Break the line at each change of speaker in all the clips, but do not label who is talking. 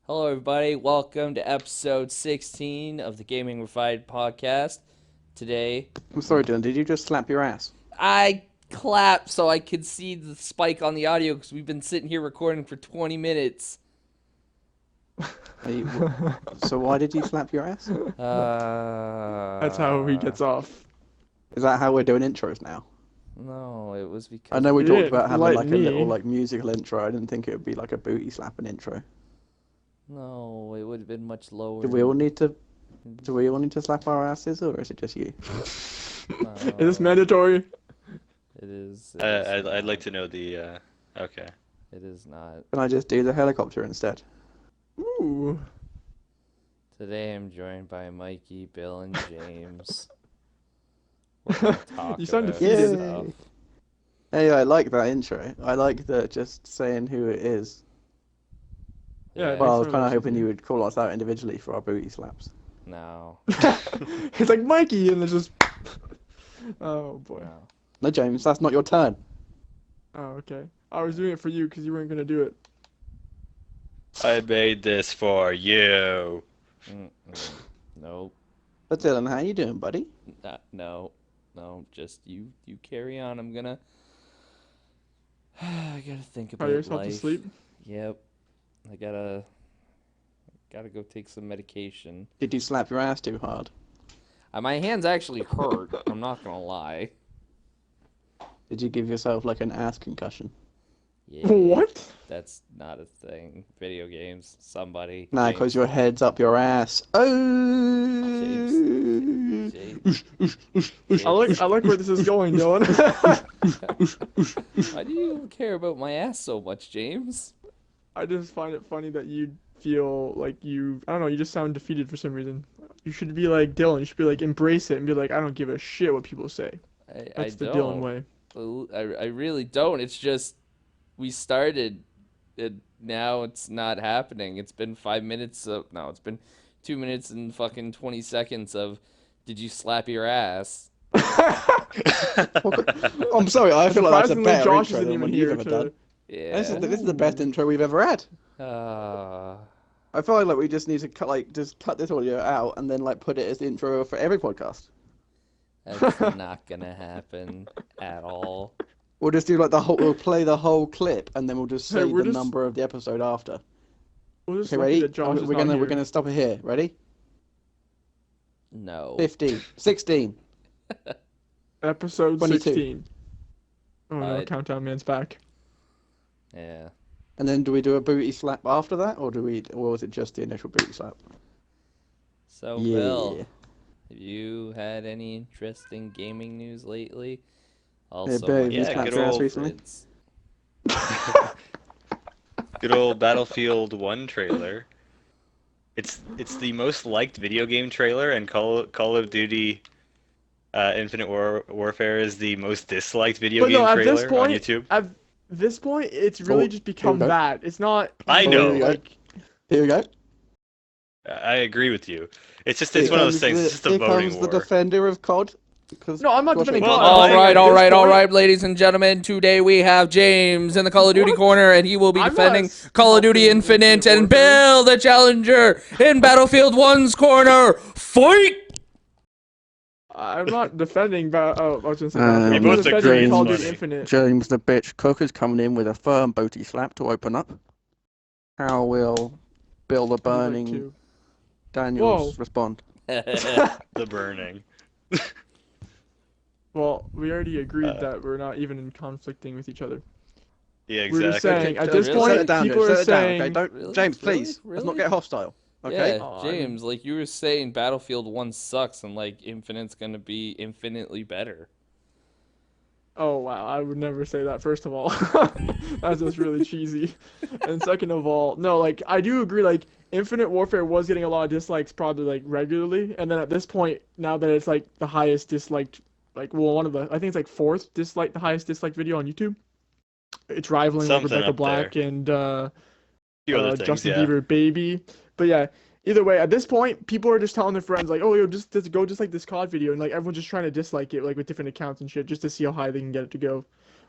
Hello, everybody. Welcome to episode 16 of the Gaming Refined podcast. Today,
I'm sorry, Dylan. Did you just slap your ass?
I clapped so I could see the spike on the audio because we've been sitting here recording for 20 minutes.
So why did you slap your ass?
That's how he gets off.
Is that how we're doing intros now?
No, it was
I
because
know we
You
talked
didn't
about having
let
like a little
me.
musical intro. I didn't think it would be like a booty slapping intro.
No, it would have been much lower.
Do we all need to? Do we all need to slap our asses, or is it just you?
Is this mandatory?
It is.
I'd like to know the. Okay.
It is not.
Can I just do the helicopter instead?
Ooh.
Today I'm joined by Mikey, Bill, and James. We're gonna talk
You sound
about
defeated.
stuff.
Hey, I like that intro. I like the just saying who it is.
Yeah,
Well, I was
Thanks for
kind of
listening.
hoping you would call us out individually for our booty slaps.
No.
It's like Mikey, and it's just. Oh boy.
No.
No, James, that's not your turn.
Oh, okay. I was doing it for you because you weren't gonna do it.
I made this for you.
Mm-mm. Nope.
But Dylan, how you doing, buddy?
No. Just you carry on. I'm gonna. I gotta think
Cry
about
yourself to
life.
sleep.
Yep. I gotta go take some medication.
Did you slap your ass too hard?
My hands actually hurt. I'm not gonna lie.
Did you give yourself like an ass concussion?
Yeah,
What?
That's not a thing. Video games. Somebody.
Nah,
James.
because your head's up your ass. Oh.
James.
I like where this is going, Dylan.
Why do you care about my ass so much, James?
I just find it funny that you feel like I don't know, you just sound defeated for some reason. You should be like Dylan. You should be like embrace it and be like, I don't give a shit what people say.
I
That's the
don't.
Dylan way.
I really don't. It's just we started and now it's not happening. It's been 5 minutes of no, it's been 2 minutes and fucking 20 seconds of did you slap your ass?
I'm sorry, I feel like that's a
Surprisingly,
better
Josh
intro
isn't
than
even
what
here
you've ever done.
Yeah.
This is the best intro we've ever had.
Uh,
I feel like we just need to just cut this audio out and then like put it as the intro for every podcast.
that's not gonna happen at all.
We'll just do like we'll play the whole clip and then we'll just
Hey,
say
we're
the
just-
number of the episode after.
We're just
Okay,
lucky
ready?
that Josh is
we're
not
gonna
here.
we're gonna stop it here. Ready?
No.
15, 16.
Episode
22.
16. Oh no,
Alright.
Countdown Man's back.
Yeah.
And then do we do a booty slap after that, or was it just the initial booty slap?
So Bill, have you had any interesting gaming news lately? Also,
babe,
my
you
favorite
slapped your ass
recently?
friends.
Good old Battlefield 1 trailer. It's the most liked video game trailer, and Call of Duty Infinite Warfare is the most disliked video
But
game
no, at this
trailer on
point,
YouTube.
at this point, it's really
Oh,
just become
here we go.
that. It's not.
I
know.
Like,
Here we go.
I agree with you. It's just
Here
one of those
comes
things. It's just a
here
voting
comes
war.
the defender of COD. Because
No, I'm not
Josh
defending
ain't
COD.
Well,
All
I'm
right,
saying
all
at this
right, all
point-
right, ladies and gentlemen. Today we have James in the Call of Duty
What?
corner, and he will be
I'm
defending
not
Call of Duty
helping
Infinite,
Infinite
and
Warfare.
Bill, the challenger, in Battlefield 1's corner. Fight!
I'm not defending. I was gonna say
Um,
Battlefield.
We
I'm
both
defending
agree it's
Call of Duty
funny.
Infinite.
James the bitch cook is coming in with a firm booty slap to open up. How will Bill the
I'd like
Burning
to.
Daniels respond?
The burning.
Well, we already agreed
Uh,
that we're not even in conflicting with each other.
Yeah,
We're just
exactly.
saying, at
James,
this
Really?
point,
set it down,
people
James,
are
set it down,
saying.
okay? Don't,
Really?
James,
Really?
please. Let's
Really?
not get hostile. Okay.
Yeah,
Oh,
James, like you were saying, Battlefield 1 sucks, and like Infinite's gonna be infinitely better.
Oh wow, I would never say that. First of all, that's just really cheesy. And second of all, no, like I do agree. Like Infinite Warfare was getting a lot of dislikes, probably like regularly. And then at this point, now that it's like the highest disliked, like well, one of the I think it's like fourth the highest disliked video on YouTube. It's rivaling like
Something
Rebecca
up there.
Black and
few other things,
Justin
yeah.
Bieber Baby. But yeah, either way, at this point, people are just telling their friends like, "Oh, yo, just go just like this COD video," and like everyone's just trying to dislike it like with different accounts and shit just to see how high they can get it to go.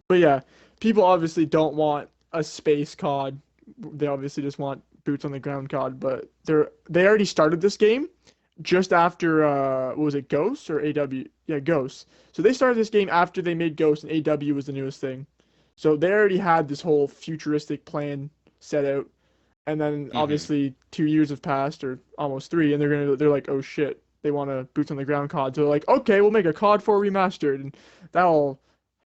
But yeah, people obviously don't want a space COD. They obviously just want boots on the ground COD, but they already started this game just after what was it, Ghost or AW? Yeah, Ghost. So they started this game after they made Ghost, and AW was the newest thing. So they already had this whole futuristic plan set out, and then obviously 2 years have passed, or almost 3, and they're like, oh shit, they want a boots on the ground COD. So they're like, okay, we'll make a COD 4 remastered, and that'll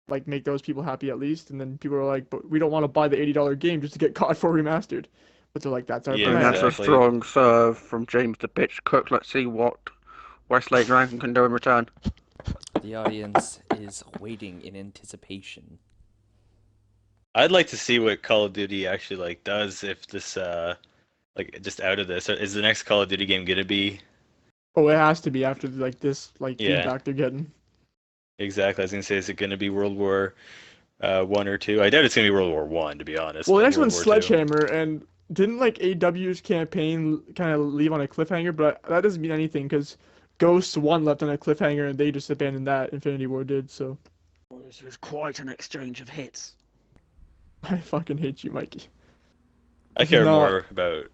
like make those people happy at least. And then people are like, but we don't want to buy the $80 game just to get COD 4 remastered. But they're like, that's our
Yeah,
And
plan.
that's
exactly.
a strong serve from James the Bitch Cook. Let's see what Westlake Rankin can do in return.
The audience is waiting in anticipation.
I'd like to see what Call of Duty actually like does if this like just out of this. Is the next Call of Duty game gonna be
Oh, it has to be after like this like
Yeah.
feedback they're getting.
exactly? I was gonna say, is it gonna be World War 1 or 2? I doubt it's gonna be World War 1, to be honest.
Well, the
but
next
World
one's
War II.
Sledgehammer, and didn't like AW's campaign kind of leave on a cliffhanger? But that doesn't mean anything because Ghosts 1 left on a cliffhanger, and they just abandoned that. Infinity War did, so
This was quite an exchange of hits.
I fucking hate you, Mikey.
I care
not
more about
A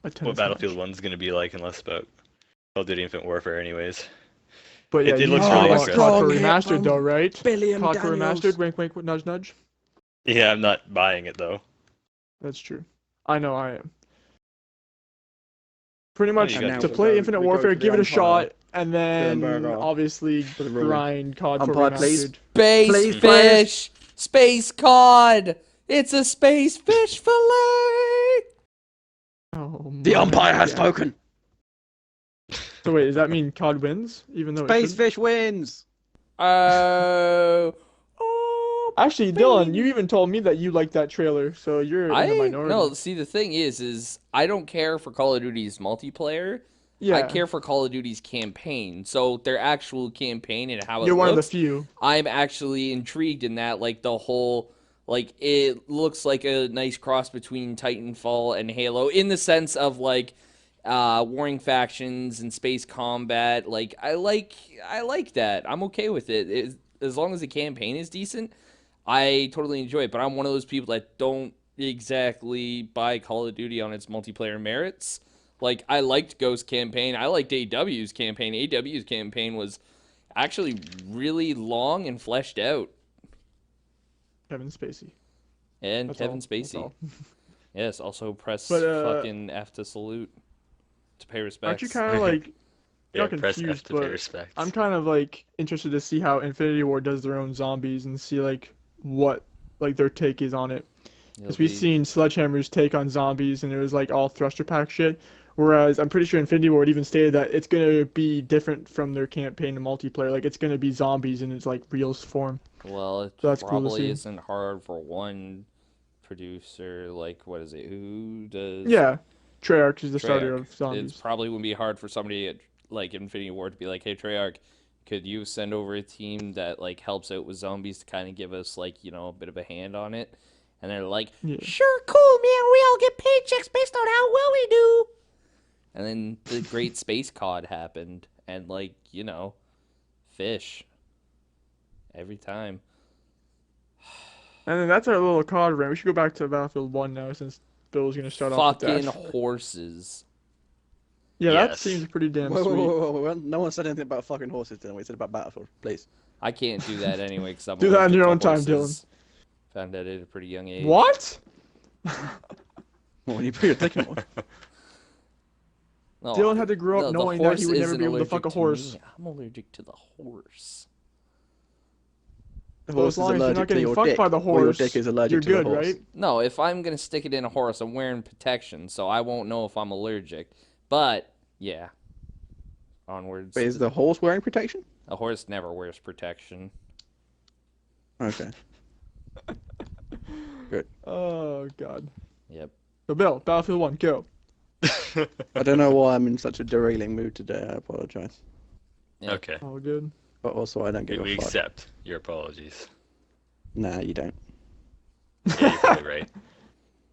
what
tennis
Battlefield
match.
1's gonna be like and less about Call of Duty Infinite Warfare, anyways.
But yeah,
it
you
looks
know
really
about
good.
COD for
Strong hit
remastered
from
though, right?
Billiam
COD for
Daniels.
remastered, wink, wink, nudge, nudge.
Yeah, I'm not buying it though.
That's true. I know I am. Pretty much
you got
to
to
play
go-
Infinite
we go
Warfare,
to the
give it a
umpire.
shot, and then
Nuremberg
obviously
for the ruling.
grind COD for
Umpire, please.
remastered.
Space
Please,
fish!
players.
Space cod! It's a space fish fillet!
Oh,
The
my
umpire has
God.
spoken.
So wait, does that mean COD wins? Even though it
Space
shouldn't?
Fish wins.
Oh.
Actually, Dylan, you even told me that you liked that trailer, so you're in the minority.
No, see the thing is I don't care for Call of Duty's multiplayer.
yeah,
I care for Call of Duty's campaign. So their actual campaign and how it
you're one of the
looks,
few.
I'm actually intrigued in that. Like the whole, like it looks like a nice cross between Titanfall and Halo in the sense of like warring factions and space combat. Like I like that. I'm okay with it. As long as the campaign is decent, I totally enjoy it. But I'm one of those people that don't exactly buy Call of Duty on its multiplayer merits. Like, I liked Ghost campaign. I liked AW's campaign. AW's campaign was actually really long and fleshed out.
Kevin Spacey.
And
That's
Kevin
all. That's
Spacey.
all.
Yes, also press
But,
fucking F to salute to pay respects.
Aren't you kind of like
Yeah,
not
press F
confused,
to pay
but
respect.
I'm kind of like interested to see how Infinity War does their own zombies and see like what like their take is on it. Because we've seen Sledgehammer's take on zombies and it was like all thruster pack shit. Whereas I'm pretty sure Infinity War even stated that it's gonna be different from their campaign and multiplayer. Like it's gonna be zombies in its like real form.
Well, it
So that's cool to
probably
see.
isn't hard for one producer. Like, what is it? Who does?
Yeah, Treyarch is the starter
Treyarch.
of zombies.
It probably wouldn't be hard for somebody at like Infinity War to be like, "Hey, Treyarch, could you send over a team that like helps out with zombies to kind of give us like a bit of a hand on it?" And they're like,
Yeah.
"Sure, cool, man. We all get paychecks based on how well we do." And then the Great Space COD happened, and like fish every time.
And then that's our little COD rant. We should go back to Battlefield 1 now since Bill's gonna start off with
Fucking
that.
horses.
Yeah, that
Yes.
seems pretty damn
Whoa,
sweet.
whoa, whoa, whoa. No one said anything about fucking horses, Dylan. We said about Battlefield, please.
I can't do that anyway because I'm
Do that on
allergic
your
to
own time,
horses. Found that at a pretty young age.
What?
Well, when you put your dick in one.
No,
Dylan had to grow up
the
knowing that he
horse
would never
isn't
be able to fuck a
allergic
horse.
me. I'm allergic to the horse.
The
Well,
horse
as
is
long as you're
allergic
not
to
getting
your
fucked
dick,
by the
or your
horse,
dick is allergic
you're
to the
good,
horse.
right?
No, if I'm gonna stick it in a horse, I'm wearing protection, so I won't know if I'm allergic. But yeah, onwards.
But is the horse wearing protection?
A horse never wears protection.
Okay.
Oh god.
Yep.
So Bill, Battlefield 1, go.
I don't know why I'm in such a derailing mood today. I apologize.
Yeah.
Okay,
All good.
But also, I don't give
we
a fuck.
accept your apologies.
Nah, you don't.
Yeah, you're probably right.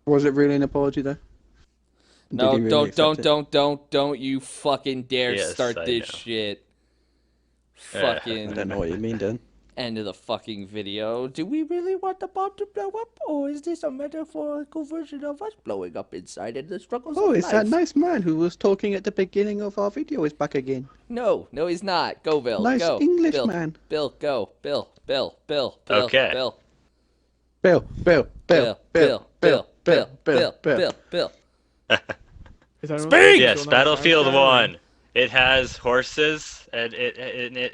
Was it really an apology though?
No,
Did he really accept it?
don't you fucking dare
Yes,
start
I
this
know.
shit.
Yeah.
I
Fucking
don't know what you mean, Dan.
End of the fucking video. Do we really want the bomb to blow up, or is this a metaphorical version of us blowing up inside and the struggles
Oh,
of
it's
life?
that nice man who was talking at the beginning of our video is back again.
No, he's not. Go, Bill.
Nice
Go.
English
Bill.
man.
Bill, go. Bill.
Okay.
Bill.
Bill.
Is that
Speak!
Yes, Battlefield 1. It has horses and it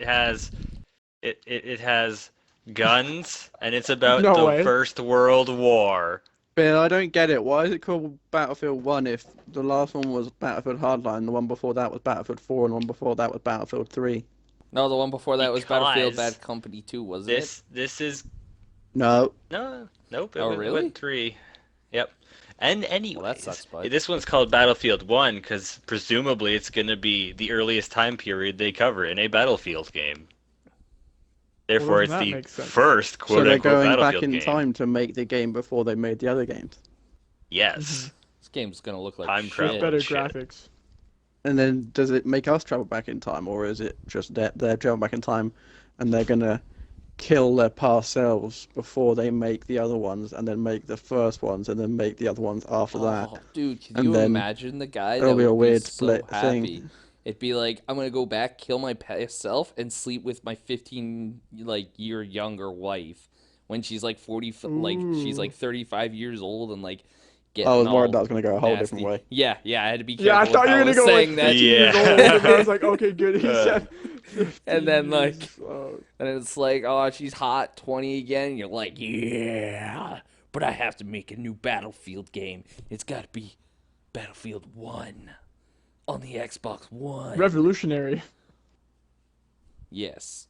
has guns and it's about
No
the
way.
First World War.
Bill, I don't get it. Why is it called Battlefield 1 if the last one was Battlefield Hardline, the one before that was Battlefield 4, and the one before that was Battlefield 3?
No, the one before that was Battlefield
Because
Bad Company 2, wasn't
This is
No.
nope.
Oh,
It
really?
went 3. Yep. And anyways,
that sucks, bud.
this one's called Battlefield 1 because presumably it's going to be the earliest time period they cover in a Battlefield game. Therefore,
doesn't that
it's the
make sense?
first
So they're
quote-unquote
going back
Battlefield
in
game.
time to make the game before they made the other games.
Yes.
it? This game's gonna look like
Time
shit.
travel.
Better
Shit.
graphics.
And then does it make us travel back in time, or is it just they're travel back in time and they're gonna kill their past selves before they make the other ones, and then make the first ones, and then make the other ones after that?
Oh, dude, can
And
you
then
imagine the guy
it'll
that
be a
would
weird
so
split thing.
happy? It'd be like, I'm gonna go back, kill my past self, and sleep with my 15 year younger wife when she's like 40, she's
Ooh.
like 35 years old and like getting
I was
all
worried that was gonna go a whole
nasty.
different way.
Yeah, I had to be careful.
Yeah, I thought
with
you were
how I
gonna
was
go like
saying
15
that.
years old,
Yeah.
and I was like, okay, good. He said.
And then,
15
like,
years, oh.
And it's like, oh, she's hot 20 again. And you're like, yeah, but I have to make a new Battlefield game. It's got to be Battlefield 1 on the Xbox One.
Revolutionary.
Yes.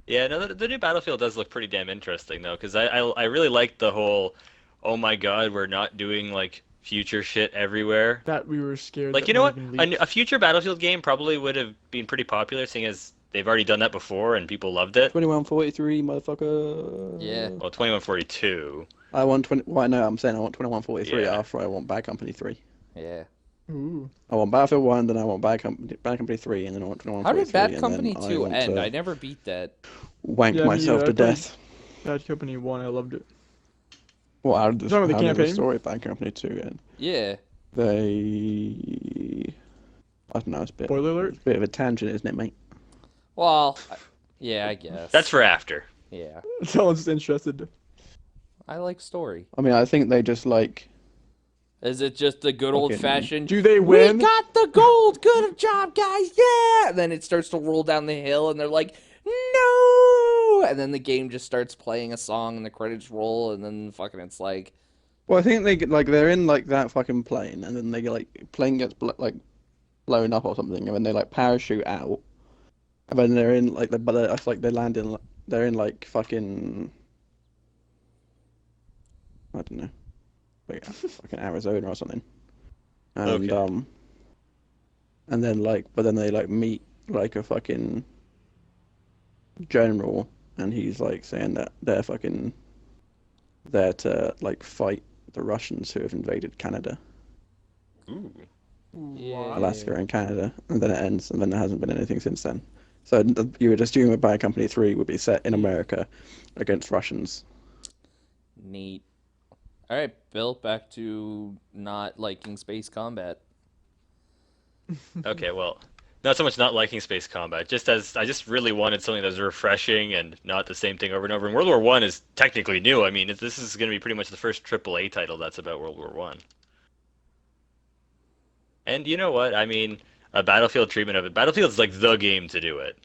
Yeah, no, the new Battlefield does look pretty damn interesting though, because I really like the whole, oh my god, we're not doing like future shit everywhere.
That we were scared.
Like,
that
you know
might
what?
have been leaked.
A future Battlefield game probably would have been pretty popular, seeing as they've already done that before and people loved it.
2143, motherfucker.
Yeah.
Well, 2142.
I want 20. Well, no, I'm saying I want 2143
Yeah.
after I want Bad Company 3.
Yeah.
Ooh.
I want Battlefield 1, then I want Bad Company 3, and then I want
How
2143.
did Bad
and
Company
then
2
want
end?
to
I never beat that.
wank
Yeah, me
myself
either.
to
I played-
death.
Bad Company 1, I loved it.
Well, how did the,
Talking about the
how did the
campaign?
story of Bad Company 2 end?
Yeah.
They... I don't know, it's
Spoiler alert.
a bit of a tangent, isn't it, mate?
Well, yeah, I guess.
That's for after.
Yeah.
Someone's interested.
I like story.
I mean, I think they just, like...
Is it just the good
Fucking-
old fashioned?
Do they
We
win?
got the gold. Good job, guys. Yeah. And then it starts to roll down the hill, and they're like, no. And then the game just starts playing a song, and the credits roll, and then fucking it's like,
Well, I think they get, like, they're in, like, that fucking plane, and then they get, like, plane gets, like, blown up or something, and then they, like, parachute out. And then they're in, like, it's like they land in, they're in, like, fucking... I don't know. Like, fucking Arizona or something. And,
Okay.
And then, like, but then they, like, meet, like, a fucking general, and he's, like, saying that they're fucking there to, like, fight the Russians who have invaded Canada,
Ooh.
Yeah.
Alaska and Canada, and then it ends, and then there hasn't been anything since then. So you would assume that Bad Company 3 would be set in America against Russians.
neat. All right, Bill, back to not liking space combat.
Okay, well, not so much not liking space combat, just as I just really wanted something that was refreshing and not the same thing over and over. And World War One is technically new. I mean, this is going to be pretty much the first AAA title that's about World War One. And you know what? I mean, a Battlefield treatment of it. Battlefield's like the game to do it.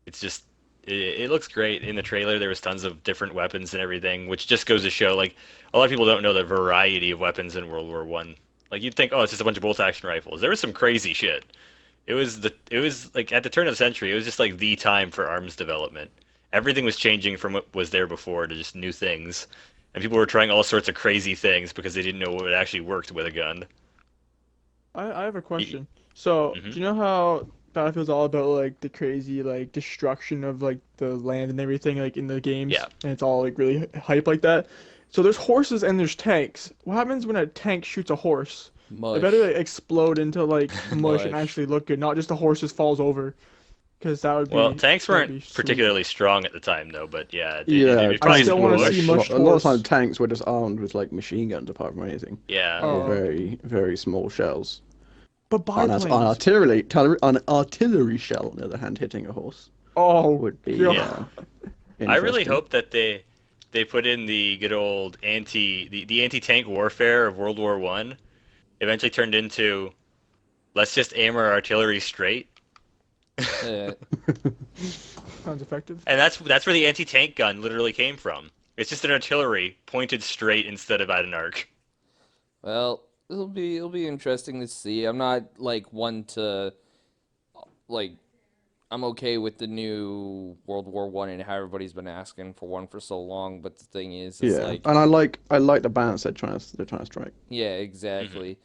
It's just it looks great in the trailer. There was tons of different weapons and everything, which just goes to show like a lot of people don't know the variety of weapons in World War One. Like you'd think, oh, it's just a bunch of bolt action rifles. There was some crazy shit. It was like at the turn of the century, it was just like the time for arms development. Everything was changing from what was there before to just new things. And people were trying all sorts of crazy things because they didn't know what actually worked with a gun.
I have a question. So,
Mhm.
do you know how Battlefield's all about like the crazy like destruction of like the land and everything like in the games?
Yeah.
And it's all like really hype like that. So there's horses and there's tanks. What happens when a tank shoots a horse?
Mush.
It better like explode into like mush and
Mush.
actually look good, not just the horse just falls over. because that would be.
Well, tanks
that'd be
weren't
sweet.
particularly strong at the time, though. But yeah,
Yeah,
it'd probably
I still
tanks
wanna
were,
see
like,
much
a lot of
force.
times tanks were just armed with like machine guns apart from anything,
Yeah.
Oh.
or very very small shells.
But
An
biplanes.
artillery shell, on the other hand, hitting a horse
Oh,
would be
God.
I really
interesting.
hope that they put in the good old the anti-tank warfare of World War One. Eventually turned into, let's just aim our artillery straight,
Yeah.
Sounds effective.
and that's where the anti-tank gun literally came from. It's just an artillery pointed straight instead of at an arc.
Well, it'll be interesting to see. I'm not like one to like I'm okay with the new World War One and how everybody's been asking for one for so long, but the thing is
Yeah,
like
and I like the balance they're trying to strike.
yeah, exactly.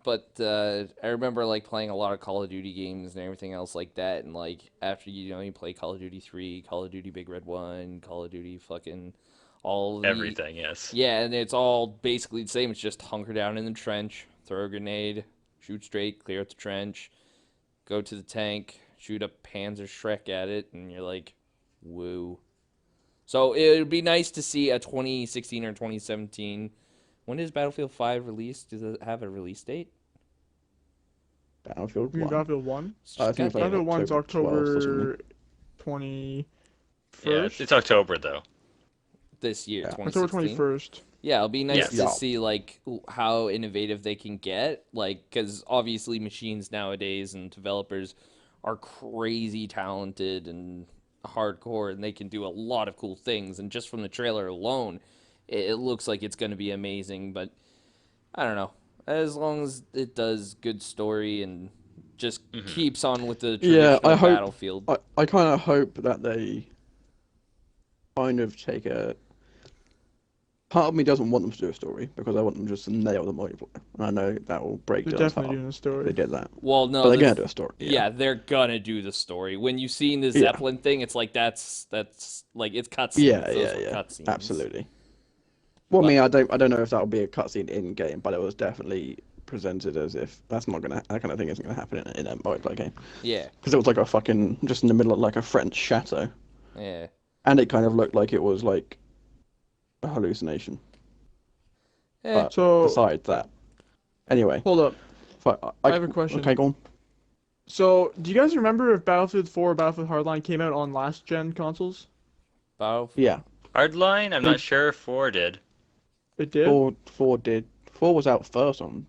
But I remember like playing a lot of Call of Duty games and everything else like that, and like after you play Call of Duty 3, Call of Duty Big Red 1, Call of Duty fucking all the
Everything, yes.
yeah, and it's all basically the same. It's just hunker down in the trench, throw a grenade, shoot straight, clear out the trench, go to the tank, shoot a Panzer Shrek at it, and you're like, woo. So it would be nice to see a 2016 or 2017. When is Battlefield 5 released? Does it have a release date?
Battlefield
You mean
1.
Battlefield 1?
I think it's like
Battlefield 1's
October 12th or something.
October 21st.
Yeah, it's October though.
This year,
Yeah.
October
2016.
21st.
Yeah, it'll be nice
Yes.
to
Yeah.
see like how innovative they can get, like because obviously machines nowadays and developers are crazy talented and hardcore, and they can do a lot of cool things. And just from the trailer alone, it looks like it's going to be amazing. But I don't know, as long as it does good story and just keeps on with the
Yeah,
traditional
I hope-
Battlefield.
I kind of hope that they kind of take a. Part of me doesn't want them to do a story because I want them just to nail the multiplayer, and I know that will break
They're
John's
definitely
heart.
doing a
if
story.
They did that,
Well, no,
but they're
the-
gonna do a story.
Yeah, they're gonna do the story. When you seen the
Yeah.
Zeppelin thing, it's like that's like it's cutscenes.
Yeah,
Those
yeah,
were
yeah.
cutscenes.
Absolutely. Well, I mean, I don't know if that'll be a cutscene in game, but it was definitely presented as if that kind of thing isn't gonna happen in a multiplayer game
Yeah,
because it was like a fucking just in the middle of like a French chateau,
yeah.
and it kind of looked like it was like a hallucination. But
So,
besides that, anyway,
hold up.
I
have a question.
Okay, go on.
So, do you guys remember if Battlefield 4 or Battlefield Hardline came out on last gen consoles?
Battlefield.
Yeah,
Hardline, I'm not sure if 4 did.
It did?
four was out first on,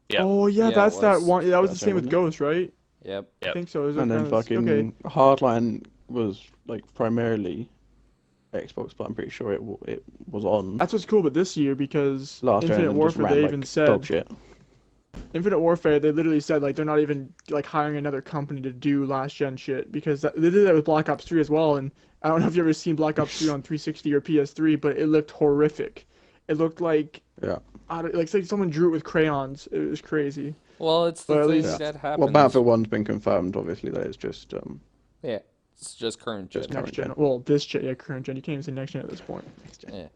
Yeah.
Oh, yeah,
Yeah, it
that's that
was.
one. That was the
That's it,
same with
wasn't it?
Ghost, right?
Yep.
Yep.
I think so.
and then fucking
Okay.
Hardline was like primarily Xbox, but I'm pretty sure it was on
That's what's cool, but this year, because
last gen
Infinite
and just
Warfare,
ran
they
like
even
dog
said,
shit.
Infinite Warfare, they literally said, like, they're not even, like, hiring another company to do last gen shit, because they did that with Black Ops 3 as well, and I don't know if you've ever seen Black Ops 3 on 360 or PS3, but it looked horrific. It looked like,
Yeah.
like, it's like someone drew it with crayons. It was crazy.
Well, it's the
But at
thing
least-
that happens.
Well, Battlefield 1's been confirmed, obviously, that it's just
Yeah, it's just current gen.
Just
Next
current
gen.
gen.
Well, this gen, yeah, current gen. You can't even say next gen at this point.
Yeah.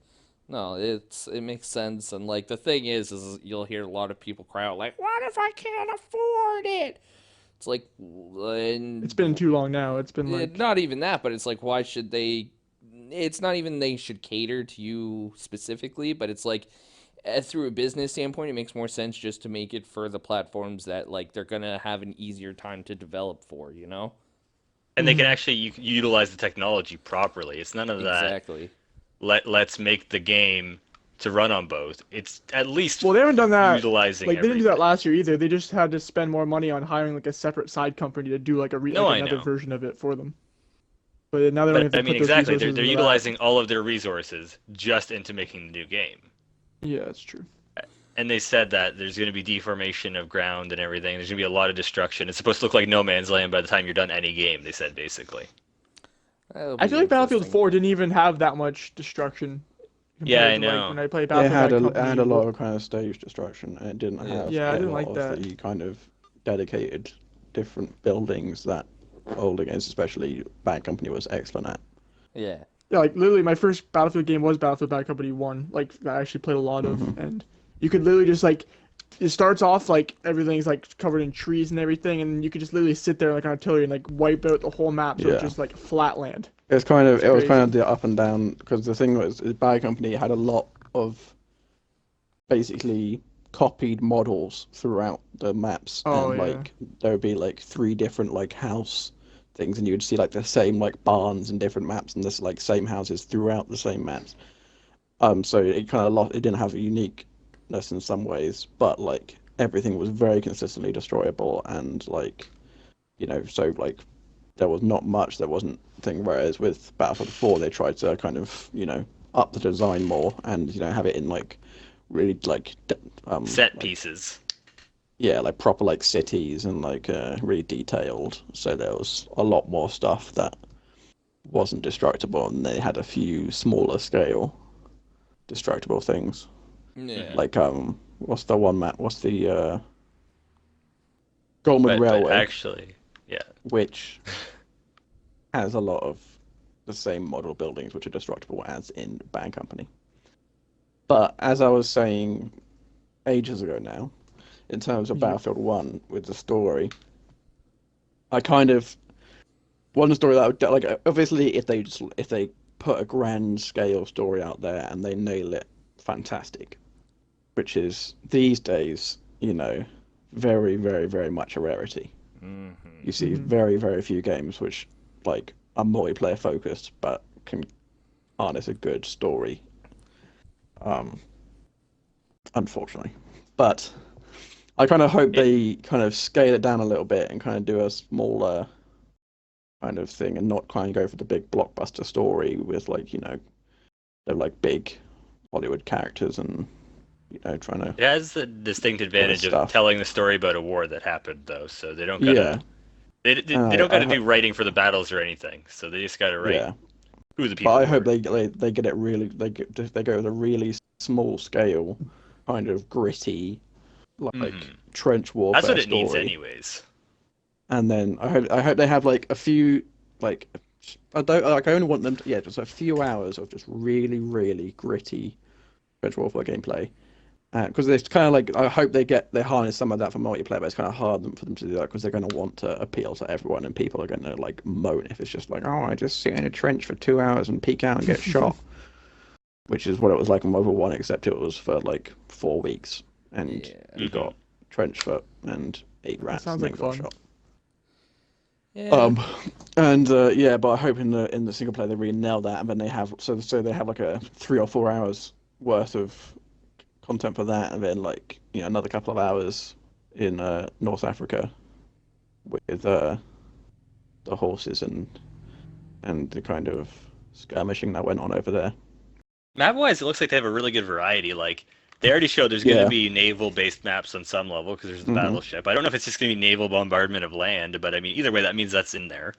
No, it makes sense, and like the thing is you'll hear a lot of people cry out like, "What if I can't afford it?" It's like, and
It's been too long now. It's been like,
not even that, but it's like, why should they? It's not even they should cater to you specifically, but it's like, through a business standpoint, it makes more sense just to make it for the platforms that like they're gonna have an easier time to develop for, you know?
And they can actually utilize the technology properly. It's none of that.
Exactly.
Let's make the game to run on both. It's at least
well, they haven't done that.
utilizing
Like, they didn't do that
everything.
last year either. They just had to spend more money on hiring like a separate side company to do like a
No, I
another
know.
version of it for them. But now they don't have
But
to
I mean,
put those
exactly.
resources
They're
into that.
utilizing all of their resources just into making the new game.
Yeah, that's true.
And they said that there's going to be deformation of ground and everything. There's going to be a lot of destruction. It's supposed to look like No Man's Land by the time you're done any game, they said, basically.
That'll
I
be
feel like Battlefield
interesting.
4 didn't even have that much destruction.
Yeah, I
compared to, like,
know.
when I played
it
Battlefield
had
Bad
it
Company,
had a lot of kind of stage destruction, and it didn't
Yeah.
have
Yeah, I
a
didn't
lot
like
of
that.
the kind of dedicated different buildings that Old Against, especially Bad Company, was excellent at.
Yeah.
Yeah, like literally my first Battlefield game was Battlefield Bad Company 1, like that I actually played a lot of,
Mhm.
and you could literally just like it starts off like everything's like covered in trees and everything, and you could just literally sit there like an artillery and like wipe out the whole map, so it's
Yeah.
just like flat land.
It was kind of
It's
it was kind
crazy.
of the up and down because the thing was, Bad Company had a lot of basically copied models throughout the maps,
Oh
and
yeah.
like there would be like three different like house things, and you'd see like the same like barns in different maps, and this like same houses throughout the same maps. So it kind of lost. It didn't have a uniqueness in some ways, but like everything was very consistently destroyable, and like so like there was not much. There wasn't thing. Whereas with Battlefield 4, they tried to kind of up the design more, and have it in like really like
Set
like
pieces.
yeah, like proper like cities, and like really detailed. So there was a lot more stuff that wasn't destructible, and they had a few smaller scale destructible things.
Yeah.
Mhm.
Like what's the one map? What's the Goldman
But
Railway,
actually, yeah.
which has a lot of the same model buildings which are destructible as in Bad Company. But as I was saying ages ago now, in terms of
You,
Battlefield 1 with the story, I kind of one story that I would like obviously if they put a grand scale story out there and they nail it, fantastic. Which is these days, very, very, very much a rarity.
Mm-hmm.
You see
hmm
very, very few games which like are multiplayer focused but can harness a good story. Um, Unfortunately, but I kind of hope
It,
they kind of scale it down a little bit and kind of do a smaller kind of thing and not kind of go for the big blockbuster story with like they're like big Hollywood characters and trying to
it has the distinct
all this
advantage of
stuff.
telling the story about a war that happened, though. So they don't gotta
Yeah,
they don't
I
gotta do writing for the battles or anything. So they just gotta write
yeah,
who the
but
people
I hope
were.
they get it really they go with a really small scale kind of gritty like
Hmm.
trench
That's what
warfare
it needs,
story,
anyways.
and then I hope they have like a few like I don't like I only want them to, yeah, just a few hours of just really really gritty trench warfare gameplay. Because it's kind of like I hope they harness some of that for multiplayer, but it's kind of hard for them to do that because they're going to want to appeal to everyone, and people are going to like moan if it's just like, oh, I just sit in a trench for 2 hours and peek out and get shot, which is what it was like in World War One, except it was for like 4 weeks, and
Yeah.
you
Hmm.
got trench foot and ate
that
rats
sounds
and then
like
got
fun.
shot.
Yeah.
Um, and yeah, but I hope in the single player they really nail that, and then they have so they have like a 3 or 4 hours worth of content for that, and then like another couple of hours in North Africa with the horses and the kind of skirmishing that went on over there.
Map wise, it looks like they have a really good variety. Like they already showed there's going to
Yeah.
be naval based maps on some level because there's the
hmm
battleship. I don't know if it's just going to be naval bombardment of land, but I mean either way that means that's in there.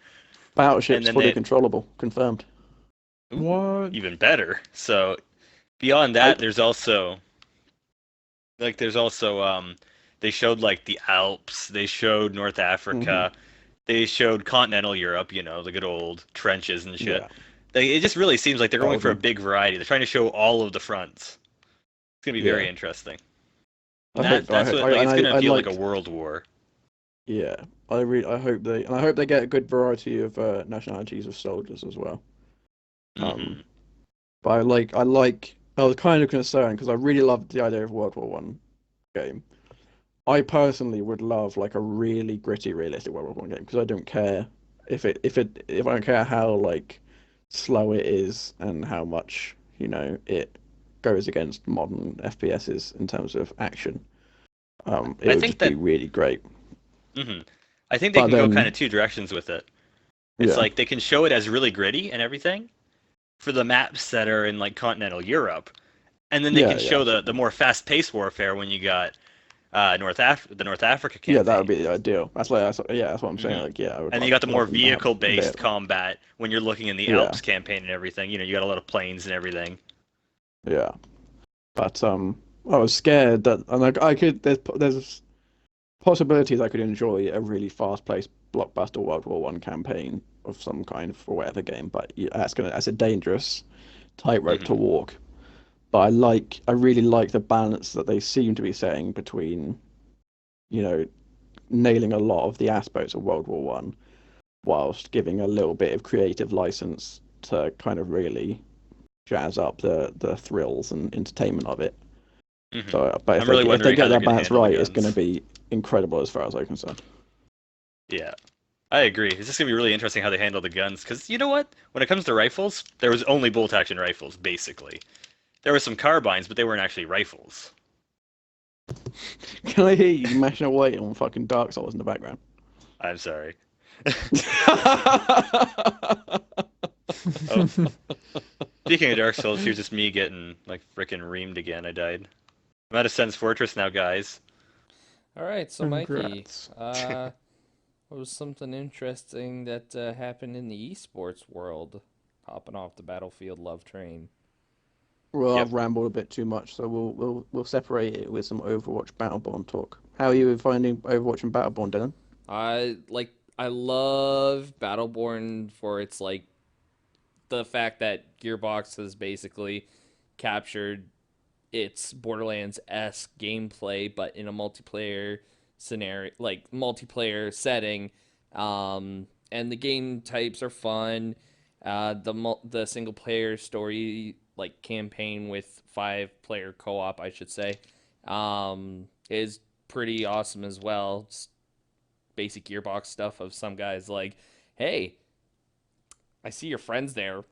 And
Battleships
then
fully
they
controllable, confirmed.
ooh,
What?
even better. So beyond that,
Hype.
there's also they showed like the Alps, they showed North
hmm
Africa, they showed continental Europe, the good old trenches and shit.
Yeah,
It just really seems like they're going for a
Belgium.
big variety. They're trying to show all of the fronts. It's gonna be very
Yeah,
interesting. And
I
that
hope. I
that's
hope.
what like it's
And
gonna
I
feel like a
like.
world war.
Yeah, I hope they get a good variety of nationalities of soldiers as well. Um,
Hmm.
but I was kind of concerned because I really loved the idea of World War One game. I personally would love like a really gritty, realistic World War One game because I don't care if I don't care how like slow it is and how much it goes against modern FPSs in terms of action. It
I
would
think
just be
that
really great.
hmm I think they
But
can go kind of
then,
two directions with it. It's
yeah,
like they can show it as really gritty and everything for the maps that are in like continental Europe, and then they can
yeah,
show the more fast-paced warfare when you got the North Africa
yeah. That would
campaign.
be the ideal. Yeah, that's what I'm saying.
Hmm.
Like, yeah, I would
And then you got the more
love them to have a bit.
vehicle-based combat when you're looking in the
Yeah,
Alps campaign and everything. You got a lot of planes and everything.
yeah. But I was scared that, and like I could, there's possibilities I could enjoy a really fast-paced blockbuster World War One campaign of some kind for whatever game, but yeah, that's a dangerous tightrope to
Hmm.
walk. but I really like the balance that they seem to be setting between, you know, nailing a lot of the aspects of World War One, whilst giving a little bit of creative license to kind of really jazz up the thrills and entertainment of it.
Mhm.
So, but
I'm really
if they
wondering
get
how they're
that
gonna
balance
handle the
right, it's going to
guns.
be incredible as far as I'm concerned.
Yeah, I agree. It's just gonna be really interesting how they handle the guns, because you know what? When it comes to rifles, there was only bolt action rifles, basically. There were some carbines, but they weren't actually rifles.
Can I hear you mashing away on fucking Dark Souls in the background?
I'm sorry. Oh, speaking of Dark Souls, here's just me getting like frickin' reamed again. I died. I'm at Ascend's Fortress now, guys.
All right, so Mikey,
Congrats.
what was something interesting that happened in the esports world? Hopping off the Battlefield love train.
Well,
Yep.
I've rambled a bit too much, so we'll separate it with some Overwatch Battleborn talk. How are you finding Overwatch and Battleborn, Dylan?
I love Battleborn for its like the fact that Gearbox has basically captured its Borderlands esque gameplay, but in a multiplayer scenario, like multiplayer setting. And the game types are fun. The single player story like campaign with 5 player co op, I should say, is pretty awesome as well. Just basic Gearbox stuff of some guys like, hey, I see your friends there. I'm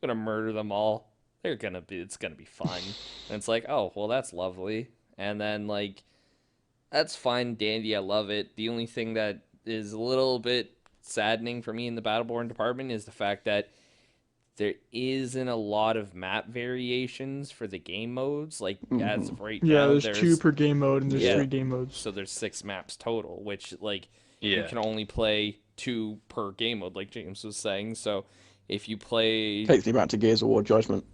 gonna murder them all. It's gonna be fun. And it's like, oh, well, that's lovely. And then like, that's fine, dandy. I love it. The only thing that is a little bit saddening for me in the Battleborn department is the fact that there isn't a lot of map variations for the game modes. Like as
Hmm.
of right
Yeah,
now,
there's 2
there's
per game mode and there's
yeah,
3 game modes.
so there's 6 maps total, which like you
Yeah.
can only play 2 per game mode, like James was saying. So if you play,
Takes me back to Gears of War Judgment.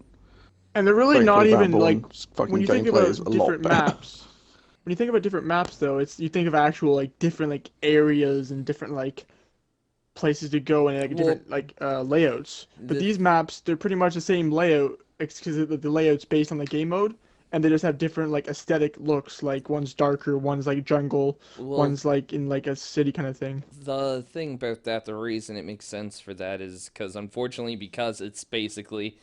And they're really not
Thankfully,
even like
Battleborn's
when
fucking
you think
gameplay is
about
a lot
different
better.
maps. When you think about different maps though, it's you think of actual like different like areas and different like places to go and like
well,
different like layouts. But
the
these maps, they're pretty much the same layout because the layout's based on the game mode, and they just have different like aesthetic looks. Like one's darker, one's like jungle,
well,
one's like in like a city kind of thing.
the thing about that, the reason it makes sense for that is because unfortunately, because it's basically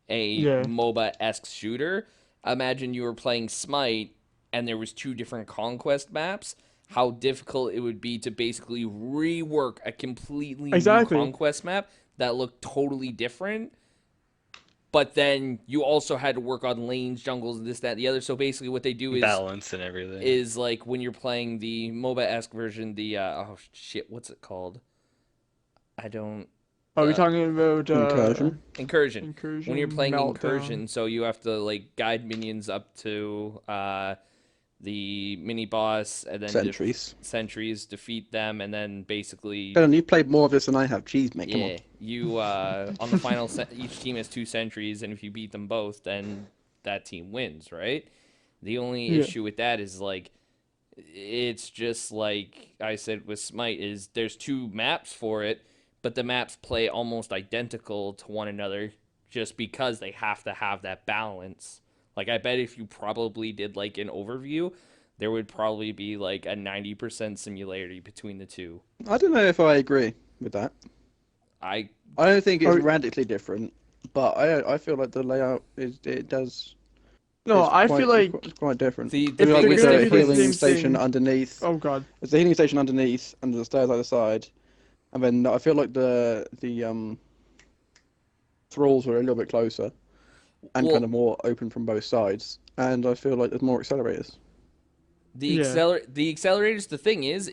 a
Yeah,
MOBA-esque shooter. Imagine you were playing Smite and there was 2 different conquest maps. How difficult it would be to basically rework a completely new
exactly.
conquest map that looked totally different. But then you also had to work on lanes, jungles, and this, that, and the other. So basically, what they do
Balance and everything.
is like when you're playing the MOBA-esque version, the oh shit, what's it called? I don't
Are we
the
talking about
Incursion.
incursion. When you're
incursion,
playing
meltdown?
incursion, so you have to like guide minions up to the mini boss and then
Sentries.
sentries, defeat them, and then basically
Dylan, you've played more of this than I have. Jeez, mate, come on.
yeah, you on the final each team has 2 sentries, and if you beat them both, then that team wins, right? The only
Yeah.
issue with that is like it's just like I said with Smite is there's 2 maps for it, but the maps play almost identical to one another just because they have to have that balance. Like I bet if you probably did like an overview, there would probably be like a 90% similarity between the two.
I don't know if I agree with that.
I
I don't think it's
Are,
radically different, but I feel like the layout
no,
is
I feel like
it's quite different.
the
if
Like
they're
with
biggest
gonna
the
do the
difference
healing
same
station
thing,
underneath,
oh god.
there's the healing station underneath and the stairs either side, and then I feel like the thralls were a little bit closer and kind
well
of more open from both sides, and I feel like there's more accelerators.
Yeah.
the accelerators. The thing is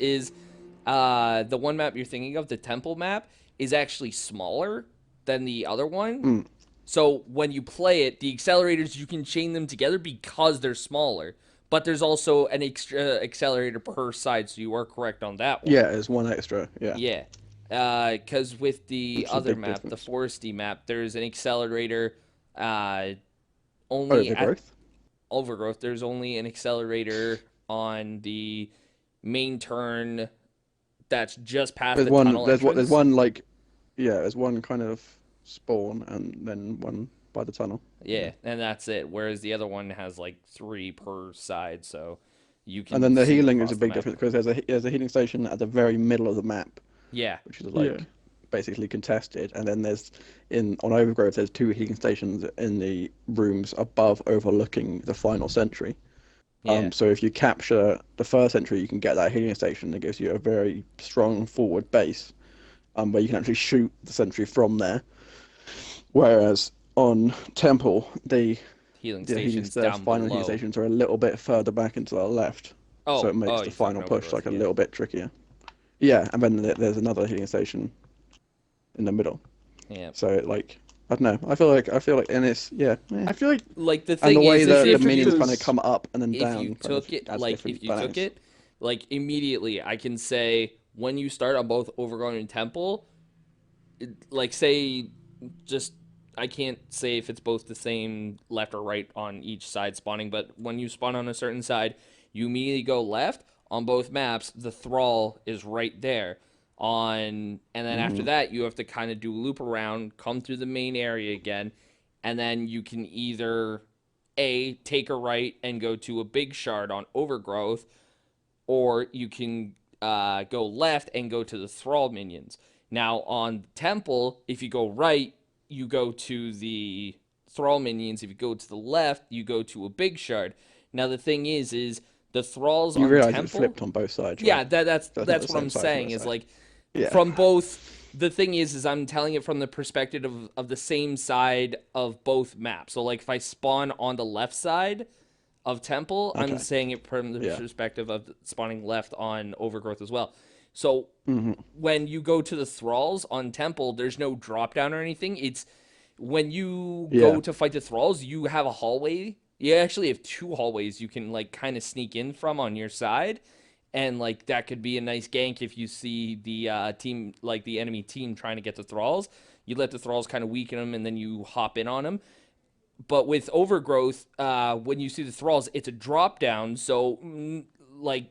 the one map you're thinking of, the temple map, is actually smaller than the other one.
Mm.
So when you play it, the accelerators you can chain them together because they're smaller. But there's also an extra accelerator per side, so you are correct on that one.
Yeah, there's one extra. Yeah,
Yeah. Because with the
which is a
other
big
map, the
difference.
foresty map, there's an accelerator uh, only at
Overgrowth.
overgrowth. There's only an accelerator on the main turn that's just past
There's
the
one.
tunnel
There's
entrance.
one like, yeah. There's one kind of spawn and then one by the tunnel.
Yeah, and that's it. Whereas the other one has like 3 per side, so you can
And then the
see
healing is
across
a
the
big
map.
difference because there's a healing station at the very middle of the map,
Yeah,
which is
Yeah.
like basically contested. And then there's on Overgrowth there's 2 healing stations in the rooms above overlooking the final sentry.
yeah,
So if you capture the first sentry, you can get that healing station that gives you a very strong forward base, where you can actually shoot the sentry from there. Whereas on Temple,
healing
the
stations down
final healing
below.
stations are a little bit further back into the left, so it makes the
you're talking
final push
Overgrowth,
like a
yeah.
little bit trickier. Yeah, and then there's another healing station in the middle.
Yeah.
So I don't know. I feel like and it's
I feel like
Like the
and
thing
the way
is
the
if
minions
you
kind of come up and then
if
down
you
kind
took
of
it
adds
like
different
if you took
dynamics.
it like immediately I can say when you start on both Overgrown and Temple, like say just I can't say if it's both the same left or right on each side spawning, but when you spawn on a certain side, you immediately go left on both maps. The thrall is right there. And then after that, you have to kind of do a loop around, come through the main area again, and then you can either take a right and go to a big shard on Overgrowth, or you can go left and go to the Thrall minions. Now on Temple, if you go right, you go to the Thrall minions. If you go to the left, you go to a big shard. Now the thing is the Thralls
You
on
realize it's
Temple.
flipped on both sides,
Yeah,
right?
that's
So it's not the
what
same
I'm
side from
saying
both
is
sides.
like
Yeah.
from both. The thing is I'm telling it from the perspective of the same side of both maps. So like if I spawn on the left side of Temple, I'm
Okay.
saying it from the
Yeah.
perspective of spawning left on Overgrowth as well. So
hmm
when you go to the Thralls on Temple, there's no drop down or anything. It's when you
Yeah.
go to fight the Thralls, you have a hallway. You actually have 2 hallways you can like kind of sneak in from on your side. And like that could be a nice gank if you see the team, like the enemy team, trying to get the Thralls. You let the Thralls kind of weaken them, and then you hop in on them. But with Overgrowth, when you see the Thralls, it's a drop down. So like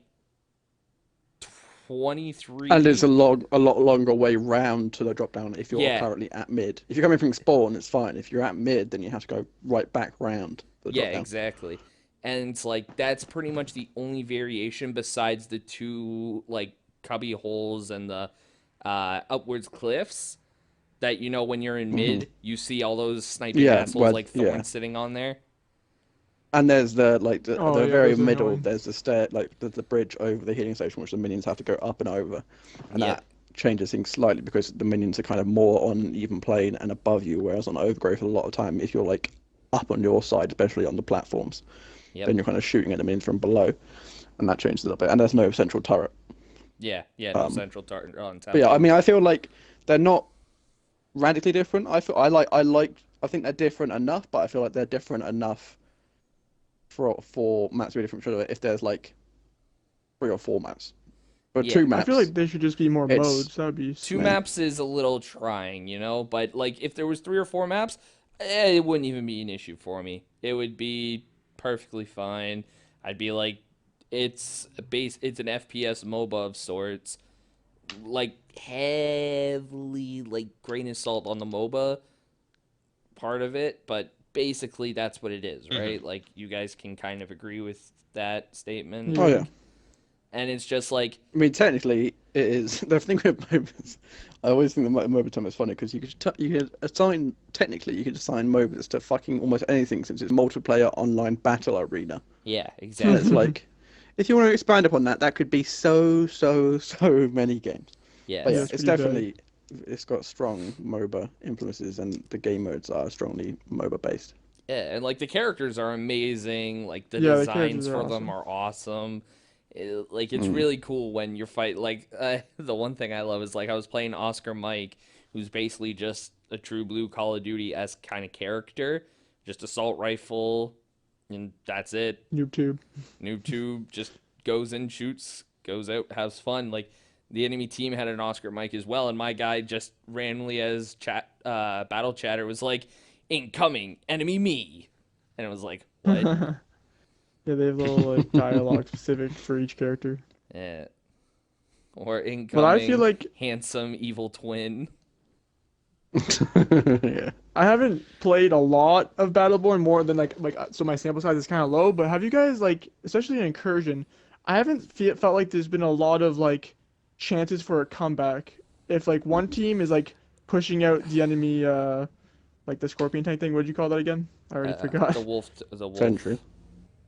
23.
And it's a lot longer way round to the drop down if you're
Yeah.
currently at mid. If you're coming from spawn, it's fine. If you're at mid, then you have to go right back round the
Yeah,
drop down.
exactly. And it's like that's pretty much the only variation besides the 2 like cubby holes and the upwards cliffs that when you're in mid, you see all those sniping
Yeah,
assholes
well,
like
yeah.
thorns sitting on there.
And there's the
Oh, yeah,
very
those are
middle.
annoying.
There's the stair, like the bridge over the healing station, which the minions have to go up and over, and
Yeah.
that changes things slightly because the minions are kind of more on an even plane and above you, whereas on Overgrowth, a lot of time, if you're like up on your side, especially on the platforms,
Yep.
then you're kind of shooting at the minions from below, and that changes a little bit. And there's no central turret.
Yeah, no central target on top.
But yeah, I mean, I feel like they're not radically different. I think they're different enough, but I feel like they're different enough for maps to be different. If there's like 3 or 4 maps, but
Yeah.
2
I
maps.
feel like there should just be more
It's-
modes. That would be
2
Yeah.
maps is a little trying, but like if there was 3 or 4 maps, it wouldn't even be an issue for me. It would be perfectly fine. I'd be like, it's an FPS MOBA of sorts, like heavily like grain of salt on the MOBA part of it, but basically that's what it is, right? Like you guys can kind of agree with that statement.
Oh yeah.
And it's just like,
I mean, technically, it is. The thing with MOBAs, I always think the MOBA term is funny because you could assign MOBAs to fucking almost anything since it's multiplayer online battle arena.
yeah,
And
exactly.
it's like, if you want to expand upon that, that could be so many games.
Yeah.
But yeah,
Yeah,
it's
it's pretty
definitely it's got strong MOBA influences, and the game modes are strongly MOBA based.
Yeah, and like the characters are amazing. Like the
Yeah, the
designs
characters
for
are
them
awesome.
are awesome. It's really cool when you're fight. Like the one thing I love is like I was playing Oscar Mike, who's basically just a true blue Call of Duty esque kind of character, just assault rifle, and that's it.
YouTube.
Noob tube just goes in, shoots, goes out, has fun. Like the enemy team had an Oscar Mike as well, and my guy just randomly as battle chatter was like, "Incoming enemy me," and it was like, what?
Yeah, they have little like dialogue specific for each character.
Yeah. Or incoming
But I feel like
handsome evil twin.
Yeah.
I haven't played a lot of Battleborn, more than so my sample size is kind of low. But have you guys, like, especially in Incursion, I haven't felt like there's been a lot of like chances for a comeback. If like one team is like pushing out the enemy, like the Scorpion tank thing. What did you call that again? I already forgot.
The wolf.
Sentry.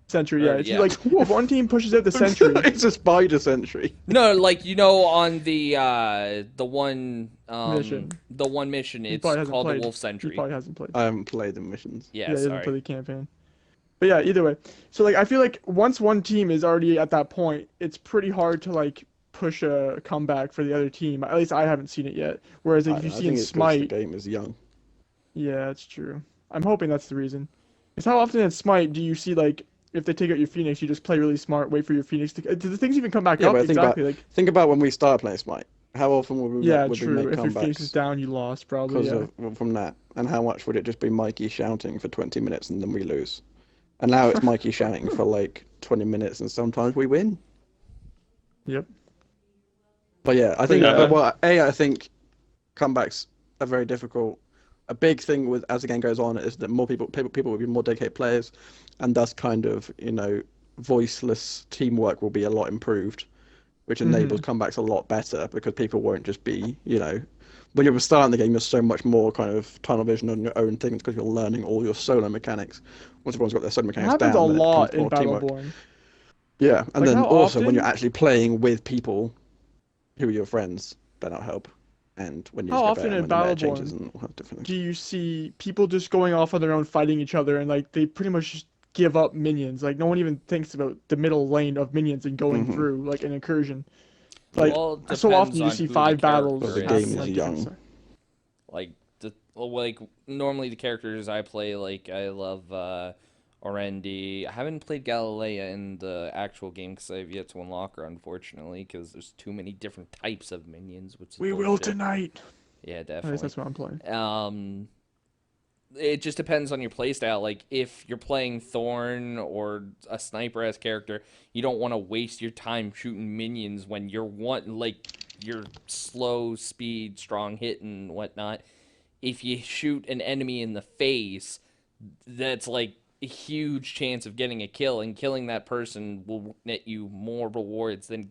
Sentry,
Or,
yeah. If you
yeah.
like, if one team pushes out the sentry,
It's a spider sentry.
No, like on the one
Mission.
the one mission,
he
it's
probably hasn't
called the
played.
Wolf
He
Sentry.
probably hasn't played.
I haven't played the missions.
Yeah,
Yeah, he hasn't
sorry.
played the campaign. But yeah, either way. So like I feel like once one team is already at that point, it's pretty hard to like push a comeback for the other team. At least I haven't seen it yet. Whereas like if you
I
see in
think it's because the
Smite,
game is young.
yeah, that's true. I'm hoping that's the reason. Because how often in Smite do you see like if they take out your Phoenix, you just play really smart, wait for your Phoenix to. Do the things even come back
Yeah,
up?
but
Exactly. Like
think about when we started playing Smite. How often would we
yeah,
would we
true.
make
If your Phoenix is
comebacks
down, you lost probably.
because
Yeah.
of from that? And how much would it just be Mikey shouting for 20 minutes and then we lose? And now it's Mikey shouting for like 20 minutes and sometimes we win.
Yep.
But yeah, I think
Yeah.
I think comebacks are very difficult. A big thing with as the game goes on is that more people will be more dedicated players, and thus kind of voiceless teamwork will be a lot improved, which enables comebacks a lot better because people won't just be when you're starting the game you're so much more kind of tunnel vision on your own things because you're learning all your solo mechanics. Once everyone's got their solo
It
mechanics
happens
down,
a
then it
lot
becomes
in
more teamwork.
Battleborn.
Yeah, and
Like,
then
how
also when you're
often-
actually playing with people who are your friends, that'll help. And when you
How
just get
often
better
in
and when the meta changes
Battleborn
and all that different
do
things.
you see people just going off on their own fighting each other and like they pretty much just give up minions? Like no one even thinks about the middle lane of minions and going
Mhm.
through like an incursion. Like
Well, it
so often
depends
you
on
see
who the
5 battles
Well, the
character
happen
game
is.
is
like different
young.
si-
Like normally the characters I play, like I love Orendi. I haven't played Galilea in the actual game because I've yet to unlock her, unfortunately, because there's too many different types of minions, which is
We will
bullshit.
tonight.
Yeah,
At least
definitely.
that's what I'm playing.
It just depends on your playstyle. Like if you're playing Thorn or a sniper as character, you don't want to waste your time shooting minions when you're slow, speed, strong hit and whatnot. If you shoot an enemy in the face, that's like a huge chance of getting a kill, and killing that person will net you more rewards than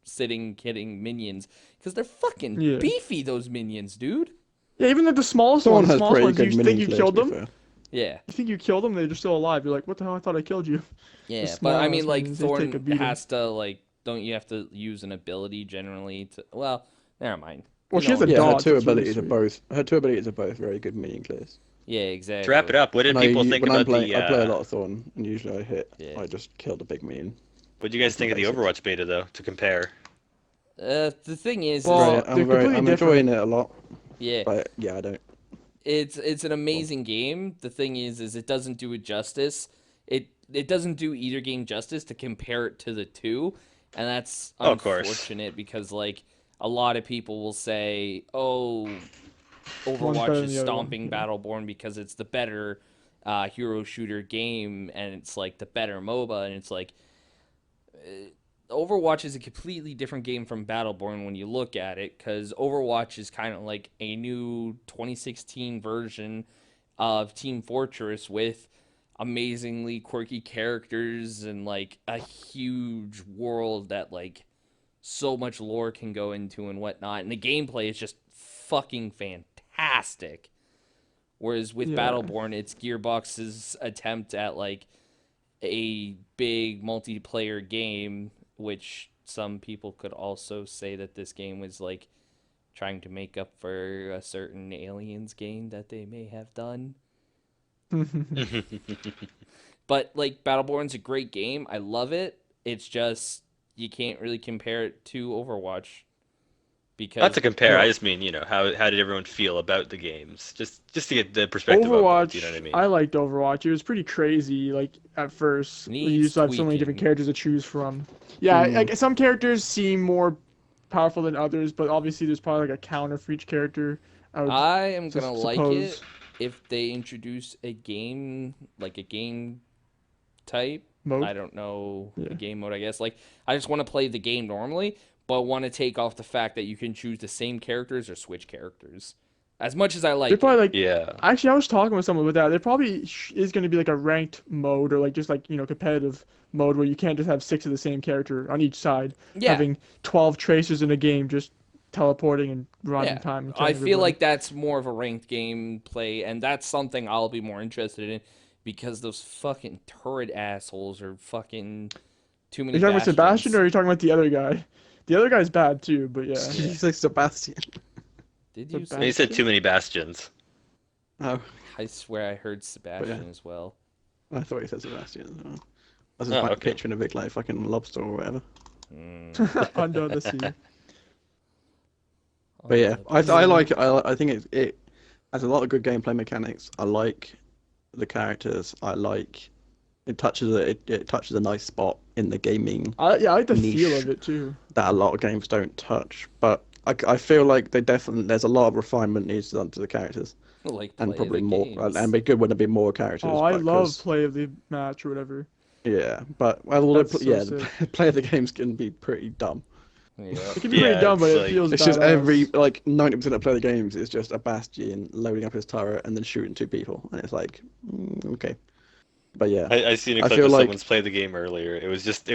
sitting killing minions because they're fucking
Yeah.
beefy. Those minions, dude.
Yeah, even like the smallest
Thorn
ones,
has pretty
you
good
think
minion
you
clear,
killed
to be
them?
fair.
Yeah.
You think you killed them, they're just still alive. You're like, what the hell? I thought I killed you.
Yeah,
The
but I
small
mean,
ass
like
minions, they take a
Thorn
beating.
has to like, don't you have to use an ability generally to? Well, never mind.
Well,
You
she has
know
a
what
Yeah,
I mean.
dodge. That's really
her two abilities are both very good minion clears.
Yeah, exactly.
To wrap it up, what did people think
When I'm
about
playing,
the?
I play a lot of Thorn, and usually
Yeah.
I just kill the big minion.
What do you guys think of the
Basics.
Overwatch beta though? To compare,
The thing is,
Well,
I'm
they're completely
I'm enjoying
different.
it a lot,
yeah,
but yeah, I don't.
it's an amazing game. The thing is it doesn't do it justice. It doesn't do either game justice to compare it to the two, and that's
Oh, of course.
unfortunate because like a lot of people will say, "Oh,
One's
Overwatch
better than
is
the other one,
stomping
yeah.
Battleborn because it's the better hero shooter game and it's like the better MOBA," and it's like Overwatch is a completely different game from Battleborn when you look at it, because Overwatch is kind of like a new 2016 version of Team Fortress with amazingly quirky characters and like a huge world that like so much lore can go into and whatnot. And the gameplay is just fucking fantastic. Whereas with
Yeah.
Battleborn, it's Gearbox's attempt at like a big multiplayer game, which some people could also say that this game was like trying to make up for a certain Aliens game that they may have done. But like Battleborn's a great game. I love it. It's just you can't really compare it to Overwatch because
not to compare.
well-
I just mean, how did everyone feel about the games? Just to get the perspective of
Overwatch,
both. You know what I mean?
I liked Overwatch. It was pretty crazy, like at first. You
Needs
used to have so many different
tweaking.
characters to choose from. Yeah,
Mm.
like some characters seem more powerful than others, but obviously there's probably like a counter for each character. I would
I am gonna
sus-
like
suppose.
it if they introduce a game like a game type.
Mode.
I don't know
Yeah.
the game mode. I guess like I just want to play the game normally, but want to take off the fact that you can choose the same characters or switch characters. As much as I like
They're
it.
probably like.
Yeah.
Actually, I was talking with someone with that. There probably is going to be like a ranked mode or like just like competitive mode where you can't just have 6 of the same character on each side,
Yeah.
having 12 tracers in a game just teleporting and running
Yeah,
time and
I
killing
feel
everybody.
like that's more of a ranked gameplay, and that's something I'll be more interested in because those fucking turret assholes are fucking too
Are
many
you talking about Sebastian or
bastions.
are you talking about the other guy? The other guy's bad too, but yeah.
Did
Yeah.
you say Sebastian?
Did you
He
say?
said too
Sebastian?
many bastions.
Oh,
I swear I heard
but yeah,
Sebastian as well.
I thought you said Sebastian as well. I was just
Oh,
like
okay.
picturing a big like fucking lobster or whatever.
Under the sea.
But yeah, I
Yeah.
like it. I think it has a lot of good gameplay mechanics. I like the characters. I like it touches a nice spot in the gaming
I like the feel
niche
of it too.
that a lot of games don't touch. But I feel like there's a lot of refinement needs done to the characters,
Like
and
play
probably
the
more.
games.
And be good when there be more characters.
Oh, I
but
love
'cause-
play of the match or whatever.
yeah, but well,
That's so
yeah,
sick.
the play of the games can be pretty dumb.
Yeah.
It can be pretty
Yeah,
dumb, but
it's
it
like-
feels
It's just
badass.
like 90% of play of the games is just a Bastion loading up his turret and then shooting 2 people, and it's like, okay. But yeah,
I seen a
I
clip
feel
of
like-
someone's played the game earlier. It was just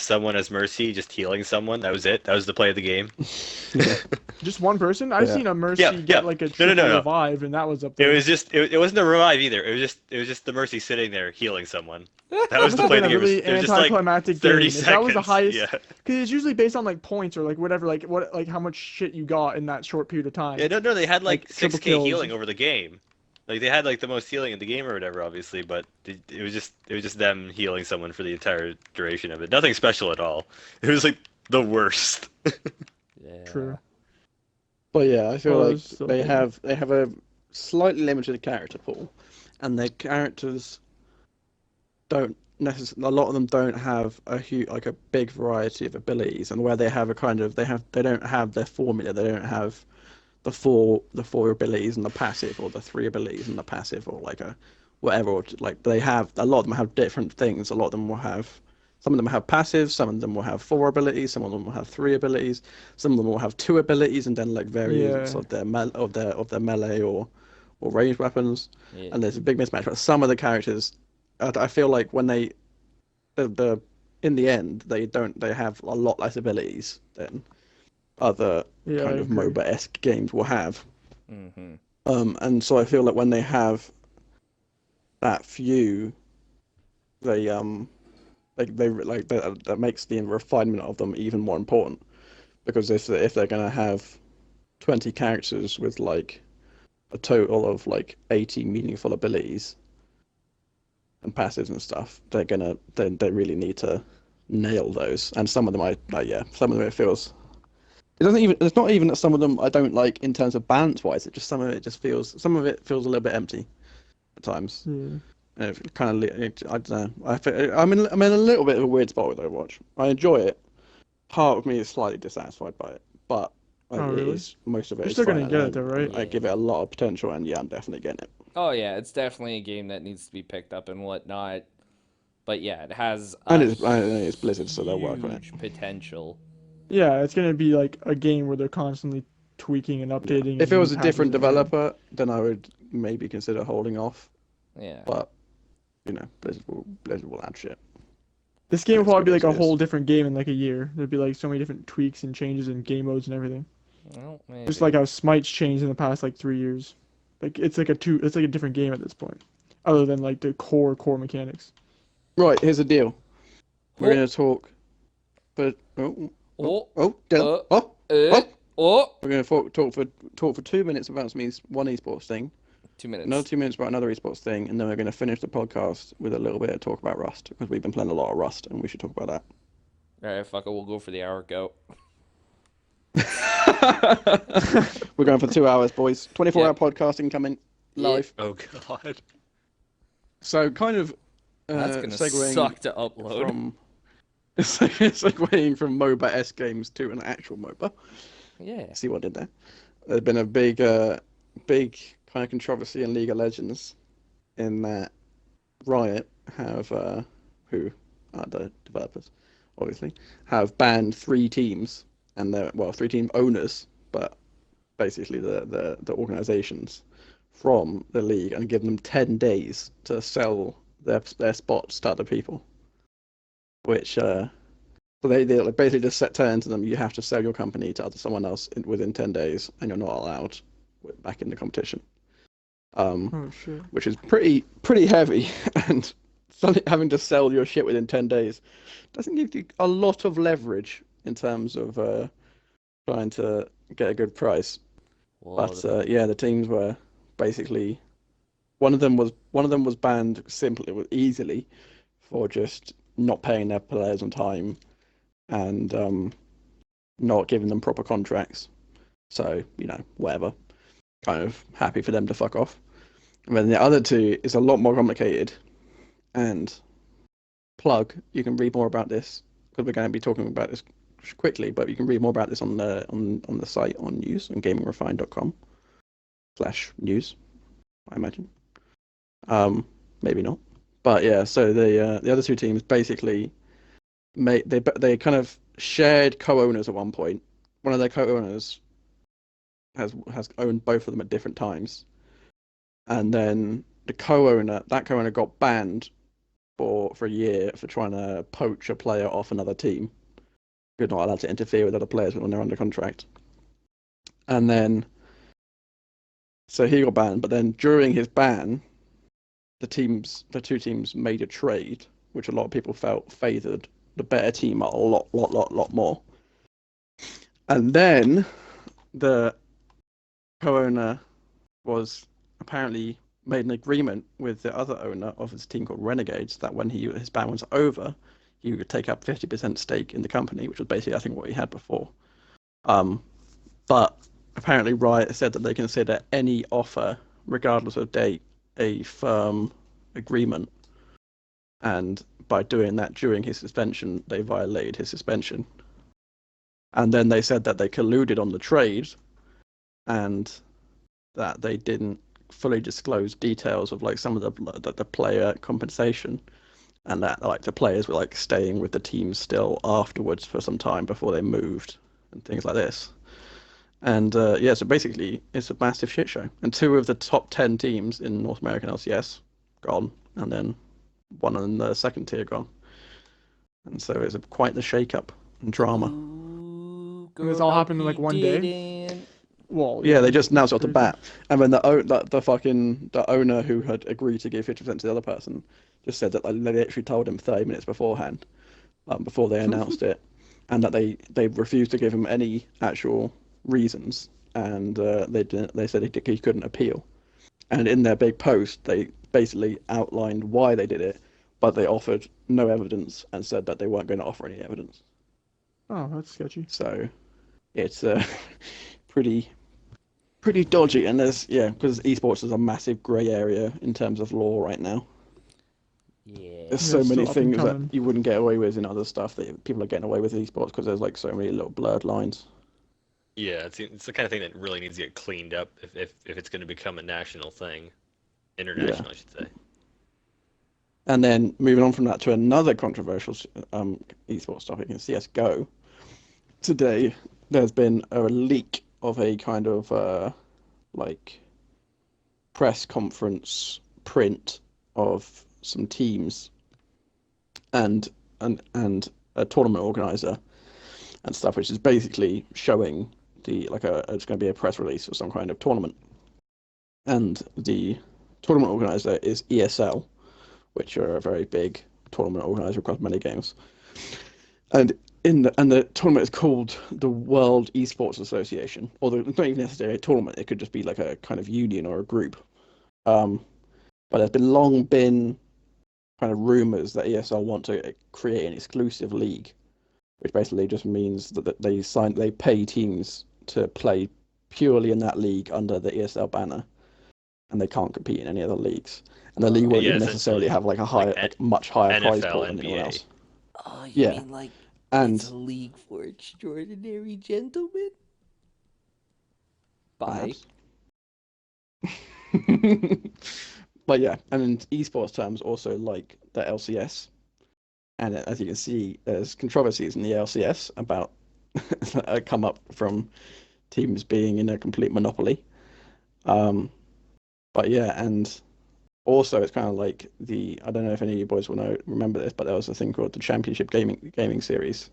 someone as Mercy just healing someone. That was it. That was the play of the game.
Just one person? I've
Yeah.
seen a Mercy
Yeah,
get
yeah.
like a
No, no,
triple
no, no.
revive, and that was up
It
there.
was just it wasn't a revive either. It was just the Mercy sitting there healing someone. That was
Must
the
have
play
been
of the
a
game. It was-
really
it was just like
anticlimactic
30
game. If that was the
seconds.
highest,
Yeah.
because it's usually based on like points or like whatever, like how much shit you got in that short period of time.
Yeah, no, they had like
Like, triple
6K
kills.
healing over the game. Like they had like the most healing in the game or whatever, obviously, but it was just them healing someone for the entire duration of it. Nothing special at all. It was like the worst.
Yeah.
True.
But yeah, I feel
Oh,
like
so
they
good.
have a slightly limited character pool, and their characters don't necessarily. A lot of them don't have a like a big variety of abilities, and where they have a kind of they don't have their formula. They don't have the four abilities and the passive, or the 3 abilities and the passive, or like a whatever. Or like they have a lot of them have different things. A lot of them will have. Some of them have passives, some of them will have 4 abilities, some of them will have 3 abilities, some of them will have 2 abilities, and then like variants
Yeah.
of their melee or ranged weapons.
Yeah.
And there's a big mismatch. But some of the characters, I feel like when the in the end they have a lot less abilities than other
Yeah, I
kind of
agree.
MOBA-esque games will have.
Mm-hmm.
And so I feel like when they have that few, they like that makes the refinement of them even more important, because if they're gonna have 20 characters with like a total of like 80 meaningful abilities and passives and stuff, they really need to nail those. And some of them some of them it's not even that some of them I don't like in terms of balance wise. Some of it feels a little bit empty at times.
Yeah.
It kind of, I don't know. I'm in a little bit of a weird spot with Overwatch. I enjoy it. Part of me is slightly dissatisfied by it, but
Oh, really?
most of it
You're
is
still
fine,
gonna get it
and
though, right?
I give it a lot of potential, and yeah, I'm definitely getting it.
Oh yeah, it's definitely a game that needs to be picked up and whatnot. But yeah, it has
And
a
I know it's Blizzard, so they'll work on it.
huge potential.
Yeah, it's gonna be like a game where they're constantly tweaking and updating.
If
and
it was
new
a different
patches and everything.
developer, then I would maybe consider holding off.
Yeah.
But Blizzard will add shit.
This game will
It's
probably be
good
like
as
a
it
whole
is.
different game in like a year. There'd be like so many different tweaks and changes and game modes and everything.
Well, maybe.
Just like how Smite's changed in the past like 3 years. Like it's like a different game at this point, other than like the core mechanics.
Right, here's the deal. We're
Oh.
gonna talk, but
Oh,
Dylan,
uh, oh.
we're gonna talk for 2 minutes about one esports thing.
2 minutes.
Another 2 minutes about another esports thing, and then we're going to finish the podcast with a little bit of talk about Rust, because we've been playing a lot of Rust, and we should talk about
All right, fuck it. We'll go for the hour. Go.
that. We're going for 2 hours, boys. 24-hour podcasting coming live.
Oh god.
So, kind of
That's gonna
segueing
suck to upload.
from segueing from MOBA-esque games to an actual MOBA.
Yeah.
See what I did there? There's been a big kind of controversy in League of Legends, in that Riot have, who are the developers, obviously, have banned 3 teams, and 3 team owners, but basically the organizations from the league and give them 10 days to sell their spots to other people, which so they like basically just set turn to them. You have to sell your company to someone else within 10 days, and you're not allowed back in the competition.
Oh shit.
Which is pretty heavy, and having to sell your shit within 10 days doesn't give you a lot of leverage in terms of trying to get a good price.
Well,
But yeah, the teams were basically one of them was banned simply easily for just not paying their players on time and not giving them proper contracts. So, whatever. Kind of happy for them to fuck off. And then the other two is a lot more complicated. And plug, you can read more about this because we're going to be talking about this quickly, but you can read more about this on the site on news on gamingrefined.com/news, I imagine. Maybe not. But yeah, so the other two teams basically they kind of shared co-owners at one point. One of their co-owners has owned both of them at different times, and then that co-owner got banned for a year for trying to poach a player off another team. You're not allowed to interfere with other players when they're under contract. And then so he got banned, but then during his ban, the two teams made a trade, which a lot of people felt favored the better team a lot more. And then the co-owner was apparently made an agreement with the other owner of his team called Renegades that when his ban was over, he would take up 50% stake in the company, which was basically I think what he had before. But apparently Riot said that they consider any offer, regardless of date, a firm agreement, and by doing that during his suspension, they violated his suspension. And then they said that they colluded on the trade, and that they didn't fully disclose details of like some of the player compensation, and that like the players were like staying with the team still afterwards for some time before they moved and things like this. And yeah, so basically it's a massive shit show. And two of the top 10 teams in North American LCS gone, and then one in the second tier gone. And so it's quite the shake-up and drama.
Ooh,
And this
girl,
all
no,
happened in like
he
one day.
didn't.
Well,
Yeah, they just announced it off the
crazy.
bat, and then the owner who had agreed to give 50% to the other person just said that like, they actually told him 30 minutes beforehand, before they announced it, and that they refused to give him any actual reasons, and they didn't. They said he couldn't appeal, and in their big post they basically outlined why they did it, but they offered no evidence and said that they weren't going to offer any evidence.
Oh, that's sketchy.
So it's pretty dodgy, and because esports is a massive grey area in terms of law right now.
Yeah.
There's
Yeah,
so
it's
many
still up and
things that
coming.
you wouldn't get away with in other stuff that people are getting away with in esports because there's like so many little blurred lines.
Yeah, it's the kind of thing that really needs to get cleaned up if it's going to become a national thing, international, I should say.
And then moving on from that to another controversial esports topic in CS:GO. Today, there's been a leak of a kind of like press conference print of some teams and a tournament organizer and stuff, which is basically showing it's going to be a press release of some kind of tournament. And the tournament organizer is ESL, which are a very big tournament organizer across many games. And the tournament is called the World Esports Association, although it's not even necessarily a tournament. It could just be like a kind of union or a group. But there's long been kind of rumors that ESL want to create an exclusive league, which basically just means that they pay teams to play purely in that league under the ESL banner, and they can't compete in any other leagues. And the league won't
Yeah,
even necessarily
essentially,
have like a higher,
like
much higher prize
NFL,
pool than anyone
NBA.
else.
Oh, you
Yeah,
mean like
and
it's a league for extraordinary gentlemen? Bye.
perhaps. But yeah, and in esports terms, also like the LCS, and as you can see, there's controversies in the LCS about come up from teams being in a complete monopoly. Um, but yeah, and also it's kind of like I don't know if any of you boys will remember this, but there was a thing called the Championship Gaming Series,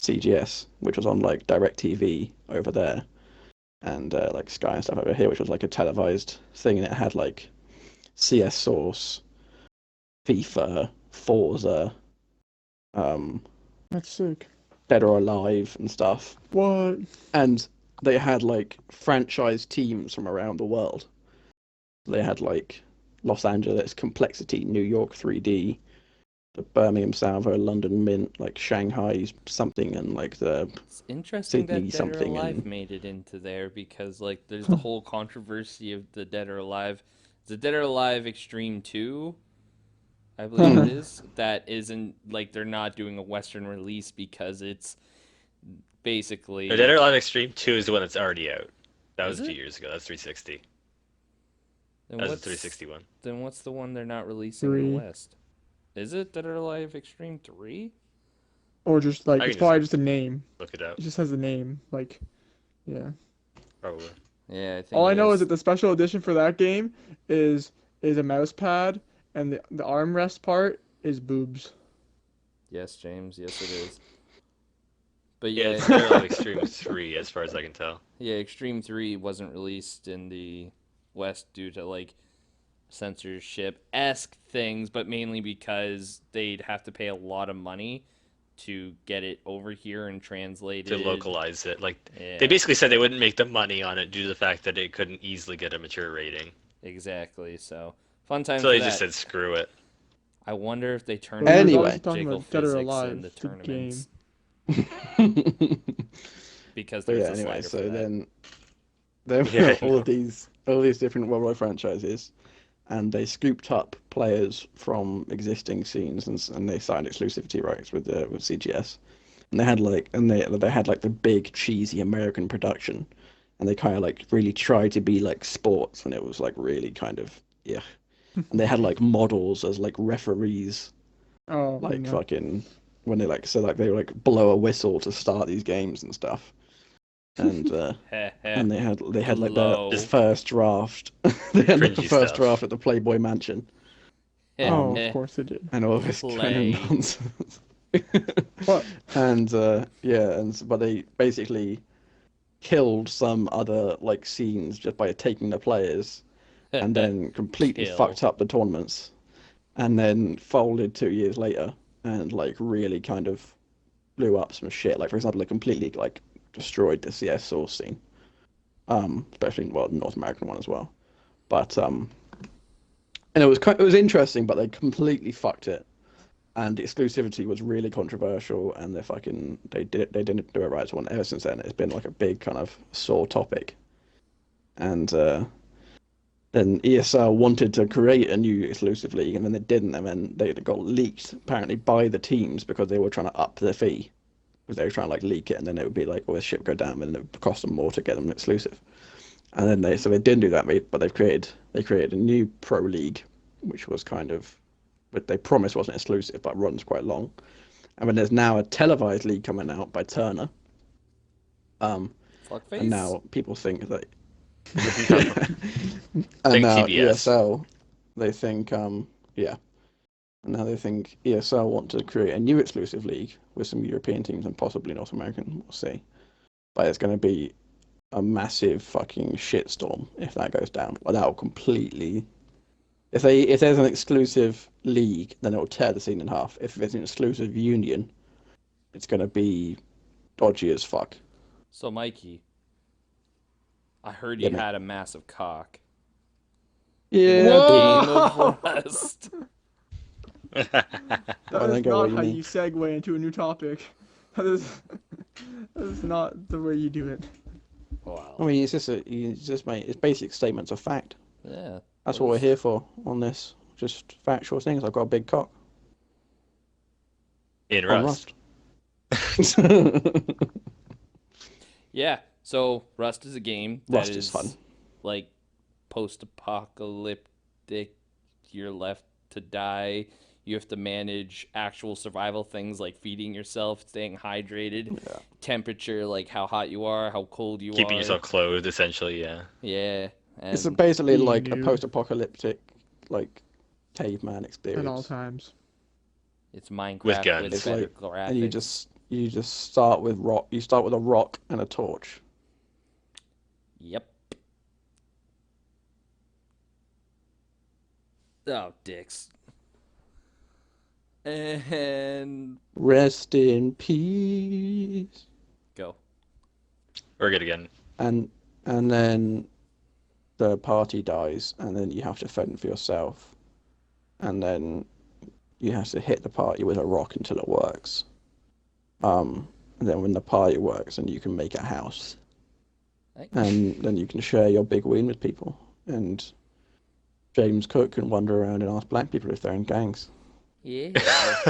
CGS, which was on like DirecTV over there, and like Sky and stuff over here, which was like a televised thing, and it had like CS Source, FIFA, Forza, um,
That's sick.
Dead or Alive and stuff.
What?
And they had like franchise teams from around the world. They had like Los Angeles, Complexity, New York 3D, the Birmingham Salvo, London Mint, like Shanghai something, and like the
It's interesting
Sydney
that Dead or
something
Alive
and-
made it into there because like there's the whole controversy of the Dead or Alive. The Dead or Alive Extreme 2, I believe it is, that isn't like they're not doing a Western release because it's basically
No, Dead or Alive Extreme 2 is the one that's already out. That
Is
was a
it?
few years ago. That's 360.
then
That was the
what's
360 one.
then what's the one they're not releasing in the
3.
West? Is it Dead or Alive Extreme 3?
Or just like
I
it's
can
probably just a name.
Look it up.
It just has a name. Like, yeah.
Probably.
Yeah, I think
All I
it
know is that the special edition for that game is a mouse pad, and the armrest part is boobs.
Yes, James, yes it is. But
Yeah,
yeah,
it's Dead or Alive Extreme 3, as far as I can tell.
yeah, Extreme 3 wasn't released in the West due to like censorship-esque things, but mainly because they'd have to pay a lot of money to get it over here and translated.
To localize it. Like,
Yeah,
they basically said they wouldn't make the money on it due to the fact that it couldn't easily get a mature rating.
exactly. So fun times
So
for
they
that.
just said, screw it.
I wonder if they turn
But we were
Anyway.
obviously talking
jiggle
about Dead or
physics
Alive,
in the
the
tournaments because
But
there's
yeah,
a
anyway,
slider
so
for that.
then there were
Yeah, I
all
know.
of these different worldwide franchises, and they scooped up players from existing scenes, and they signed exclusivity rights with CGS, and they had like they had like the big cheesy American production, and they kind of like really tried to be like sports, and it was like really kind of yeah, and they had like models as like referees,
Oh,
like
no.
fucking when they like so like they would like blow a whistle to start these games and stuff, and and they had like
Blow.
the first draft. They had like, the
Cringy
first
stuff.
draft at the Playboy Mansion,
Oh, of course they did.
and all this kind
Play.
of nonsense.
What?
And yeah, but they basically killed some other like scenes just by taking the players, and then completely
Kill.
fucked up the tournaments, and then folded 2 years later, and like really kind of blew up some shit. Like for example, they completely like destroyed the CS source scene, especially well the North American one as well. But and it was interesting, but they completely fucked it, and the exclusivity was really controversial, and they didn't do it right. So ever since then, it's been like a big kind of sore topic, and then ESL wanted to create a new exclusive league, and then they didn't, and then they got leaked apparently by the teams because they were trying to up their fee, because they were trying to like leak it, and then it would be like, well, this ship go down, and it would cost them more to get them exclusive. And then they didn't do that, but they created a new pro league, which was kind of, but they promised wasn't exclusive, but runs quite long. And then there's now a televised league coming out by Turner.
Fuckface.
And now people think that, and
Think
now
TBS.
ESL, they think yeah, and now they think ESL want to create a new exclusive league with some European teams and possibly North American. We'll see, but it's going to be a massive fucking shitstorm if that goes down. Well, that will completely. If there's an exclusive league, then it will tear the scene in half. If there's an exclusive union, it's going to be dodgy as fuck.
So, Mikey, I heard
Yeah,
you
mate.
had a massive cock.
Yeah.
In a
Whoa!
game of Rust.
That
I
is
think I know what
not
you
how
mean.
you segue into a new topic. That is not the way you do it.
I
Wow.
mean, it's basic statements of fact.
Yeah.
That's what we're here for on this. Just factual things. I've got a big cock
In
on
Rust.
Rust.
Yeah. So Rust is a game that
Rust is fun.
like post-apocalyptic. You're left to die. You have to manage actual survival things like feeding yourself, staying hydrated,
Yeah.
temperature, like how hot you are, how cold you
Keeping
are.
yourself clothed, essentially, yeah.
Yeah,
It's
and
basically
Being
like a
nude.
post-apocalyptic, like caveman
At all
experience.
times.
it's Minecraft
With guns.
with
It's
better
like,
graphics.
and you just start with rock. You start with a rock and a torch.
Yep. Oh, dicks. And
Rest in peace.
go.
We're good again.
And then the party dies, and then you have to fend for yourself, and then you have to hit the party with a rock until it works. And then when the party works, and you can make a house,
Right?
and then you can share your big win with people. And James Cook can wander around and ask black people if they're in gangs.
Yeah.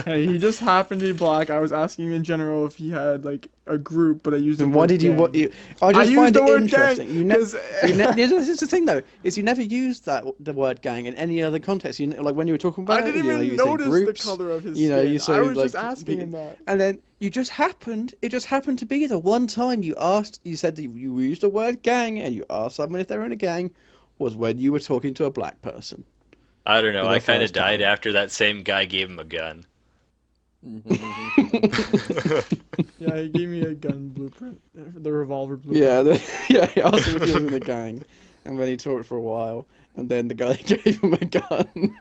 Hey, he just happened to be black. I was asking in general if he had like a group, but I used the
And why
word
did you? What
gang.
you? I just
used
find
the
it
word
interesting.
gang
You never.
'cause-
This is the thing, though, is you never used the word gang in any other context. Like when you were talking about
I didn't
it,
even
you say
notice
groups,
the color of his
you know,
skin.
you say
I was
like,
just asking him that.
and then it just happened to be the one time you said that you used the word gang, and you asked someone if they were in a gang, was when you were talking to a black person.
I don't know.
For the
I kind of
first
died
time.
after that same guy gave him a gun.
Yeah, he gave me a gun blueprint, the revolver blueprint.
Yeah, he asked him if he was in a gang, and then he talked for a while, and then the guy gave him a gun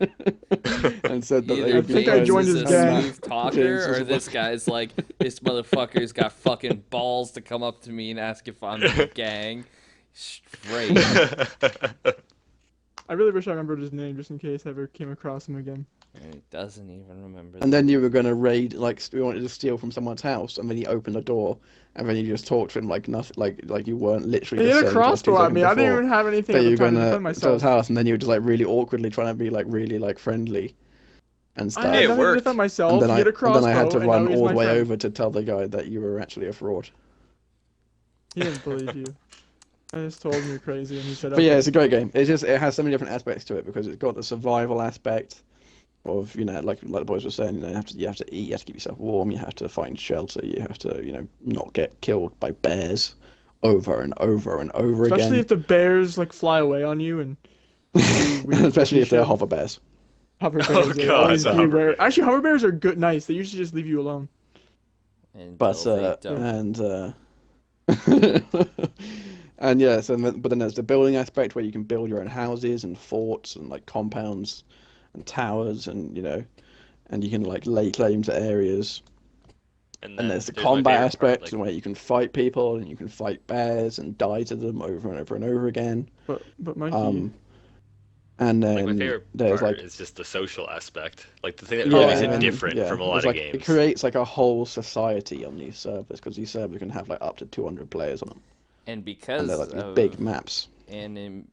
and said that they
Either
would be
think I
James
joined
is
his
a
gang.
smooth talker,
James was
or
a-
this guy's like, this motherfucker's got fucking balls to come up to me and ask if I'm in the gang. Straight.
I really wish I remembered his name just in case I ever came across him again.
And he doesn't even remember.
And then you were gonna raid, like we wanted to steal from someone's house, and then he opened the door, and then you just talked to him like nothing, like you weren't literally.
He
just
had a
saying to us 2
crossbow at me. I
seconds
didn't
before
even have anything
that
at
you
the
were
time to defend
gonna to his
myself.
house, and then you were just like really awkwardly trying to be like really like friendly, and stuff.
I
Hey,
had
it
nothing to
worked.
defend
and
myself.
then
He had a crossbow,
and then I had to
and now
run
he's
all
my
the way
friend.
over to tell the guy that you were actually a fraud.
He didn't believe you. I just told him you're crazy, and he said,
But yeah,
"Okay."
it's a great game. It has so many different aspects to it because it's got the survival aspect of, you know, like the boys were saying, you know, you have to eat, you have to keep yourself warm, you have to find shelter, you have to, you know, not get killed by bears over and over and over
Especially
again.
if the bears like fly away on you and weird
Especially if they're
shit.
hover bears.
Hover
Oh,
bears. They
God,
always
the
be
hover
rare.
bears.
Actually, hover bears are good, nice. They usually just leave you alone.
But
Until they don't.
and yeah, but then there's the building aspect where you can build your own houses and forts and like compounds and towers, and you know, and you can like lay claim to areas. And
then
there's the
my
combat
favorite part,
aspect where you can fight people and you can fight bears and die to them over and over and over again.
But Mikey,
And
like my
then
favorite
there's
part
like
is just the social aspect. Like the thing that
yeah,
makes it
and
different
yeah,
from a lot
there's
of
like it
games.
creates like a whole society on these servers because these servers can have like up to 200 players on them,
And
and
because
they're like these
of
big maps.
and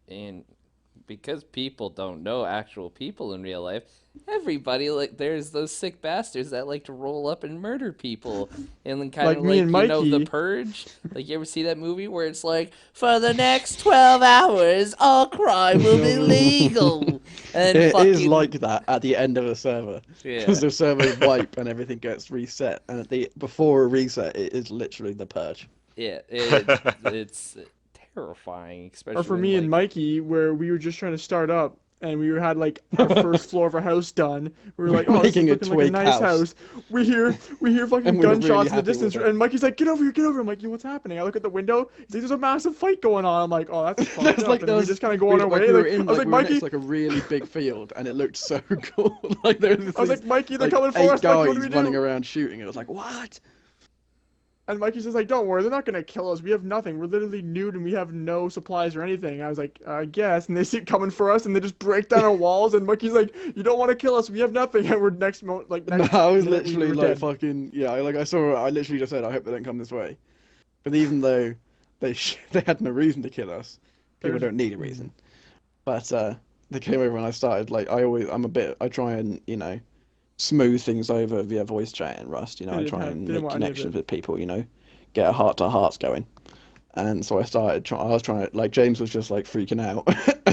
because people don't know actual people in real life, everybody like there's those sick bastards that like to roll up and murder people, and then kind
Like
of
me
like
and
you know The
Mikey.
Purge. Like you ever see that movie where it's like for the next 12 hours all crime will be legal, and
It
fucking
is like that at the end of the server
yeah
because the servers wipe and everything gets reset, and before a reset, it is literally the purge.
yeah it's terrifying, especially
or for
when,
me and
like,
Mikey, where we were just trying to start up and we had like our first floor of our house done. We were like, oh, this is
Making a
looking like a
twig
nice
house.
house. We hear fucking
And we were really
gunshots in the
happy with
distance,
it.
and Mikey's like, get over here, get over. I'm like, what's happening? I look at the window. He's like, there's a massive fight going on. I'm like, oh, that's fucked up. And we just kind of go on our way.
we were
Like,
in
I was like,
we were
Mikey.
next to like a really big field, and it looked so cool. Like there was
I was
these,
like, Mikey, they're
like,
coming for
8
us. Mikey, what do
guys
we
running
do?
around shooting. It was like, what?
And Mikey's just like, don't worry, they're not gonna kill us. We have nothing. We're literally nude and we have no supplies or anything. I was like, I guess. And they see it coming for us, and they just break down our walls. And Mikey's like, you don't want to kill us. We have nothing. And we're next
No,
next
I was
minute, we
literally
were
like
dead.
fucking yeah. I literally just said, I hope they don't come this way. But even though they had no reason to kill us, people
There's-
don't need a reason. But they came over and I started like I try and, you know, smooth things over via voice chat and Rust. You know,
They
I
didn't
try
have-
and
didn't
make
want any of
connections
it.
with people. You know, get a heart to hearts going. And so I was trying to, like, James was just like freaking out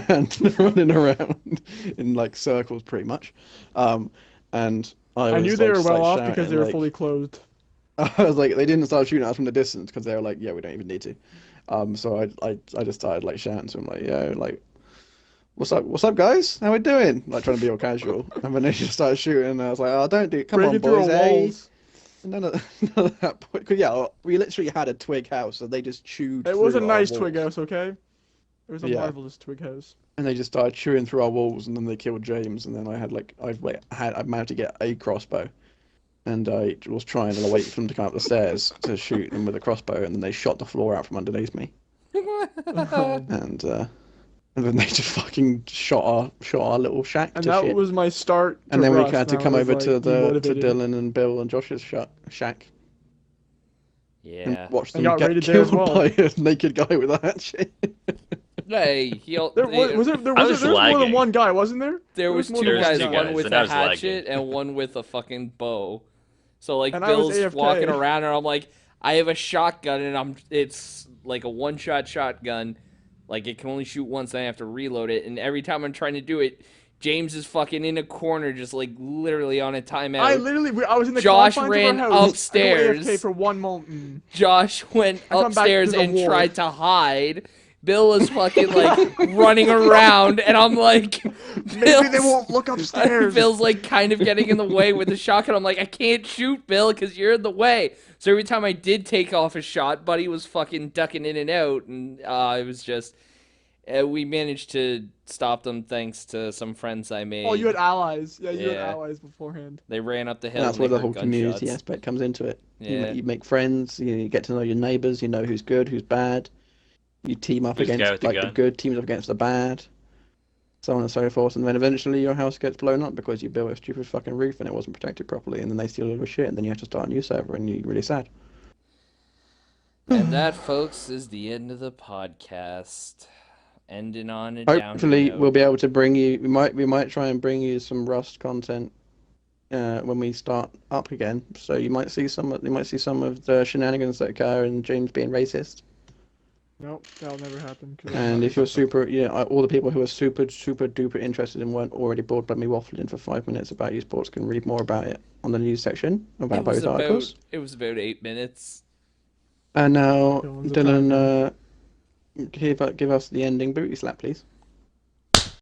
and running around in like circles pretty much. and
I
was
knew they
like,
were
just,
well
like,
off
shouting,
because they were
like,
fully clothed.
I was like, they didn't start shooting at us from the distance because they were like, yeah, we don't even need to. So I just started like shouting to them like, yo, like, what's up, guys? How we doing? Like trying to be all casual, and then they just started shooting, and I was like, oh, don't do it, come on,
Breaking through
boys,
our
hey.
walls.
None of that point, cause yeah, we literally had a twig house, so they just chewed.
It was a
through our
nice twig
walls.
house, okay? It was a
Yeah.
marvelous twig house.
And they just started chewing through our walls, and then they killed James, and then I managed to get a crossbow, and I was trying to wait for them to come up the stairs to shoot them with a crossbow, and then they shot the floor out from underneath me, and then they just fucking shot our little shack
And
to
that
shit.
was my start to
And then we
Rust,
had to
and I
come
was,
over
like,
to
demotivated.
Dylan and Bill and Josh's shack
Yeah.
and watch
And
them
got
get
raided there as
killed
well.
by a naked guy with a hatchet.
Hey,
There was there
I
was
was
there was more than
lagging.
one guy, wasn't there?
there was
more
two
than
There was
guys,
two
one
guys,
with
and I
a
was lagging.
hatchet and one with a fucking bow. So like
And I was
Bill's
AFK.
walking around and I'm like, I have a shotgun and it's like a one-shot shotgun. Like it can only shoot once and I have to reload it, and every time I'm trying to do it, James is fucking in a corner just like literally on a timeout.
I was in the
Josh
confines
ran
of our house.
upstairs.
I go AFK for 1 moment.
Josh went
I come back,
upstairs
there's a
and
war.
tried to hide. Bill is fucking like running around, and I'm like,
Maybe they won't look upstairs.
Bill's like kind of getting in the way with the shotgun. I'm like, I can't shoot Bill because you're in the way. So every time I did take off a shot, Buddy was fucking ducking in and out, and it was just. We managed to stop them thanks to some friends I made.
Oh, you had allies. Yeah, you had
Yeah.
allies beforehand.
They ran up the hill.
And that's
and
where
they
the whole
heard
community
gunshots.
aspect comes into it.
Yeah.
You make friends, you get to know your neighbors, you know who's good, who's bad. You team up
Who's the guy
against
with the
like the
gun?
good teams up against the bad. So on and so forth, and then eventually your house gets blown up because you built a stupid fucking roof and it wasn't protected properly, and then they steal all your shit, and then you have to start a new server, and you're really sad.
And that, folks, is the end of the podcast. Ending on a
Hopefully,
down
we'll
note.
be able to bring you. We might try and bring you some Rust content when we start up again. So you might see some of the shenanigans that occur and James being racist.
Nope, that'll never happen. 'Cause I'm
And
not
if you're
racist.
super, all the people who are super duper interested and weren't already bored by me waffling for 5 minutes about esports can read more about it on the news section about
It was
both articles.
about 8 minutes.
And now,
Dylan's
Dylan, give us the ending booty slap, please.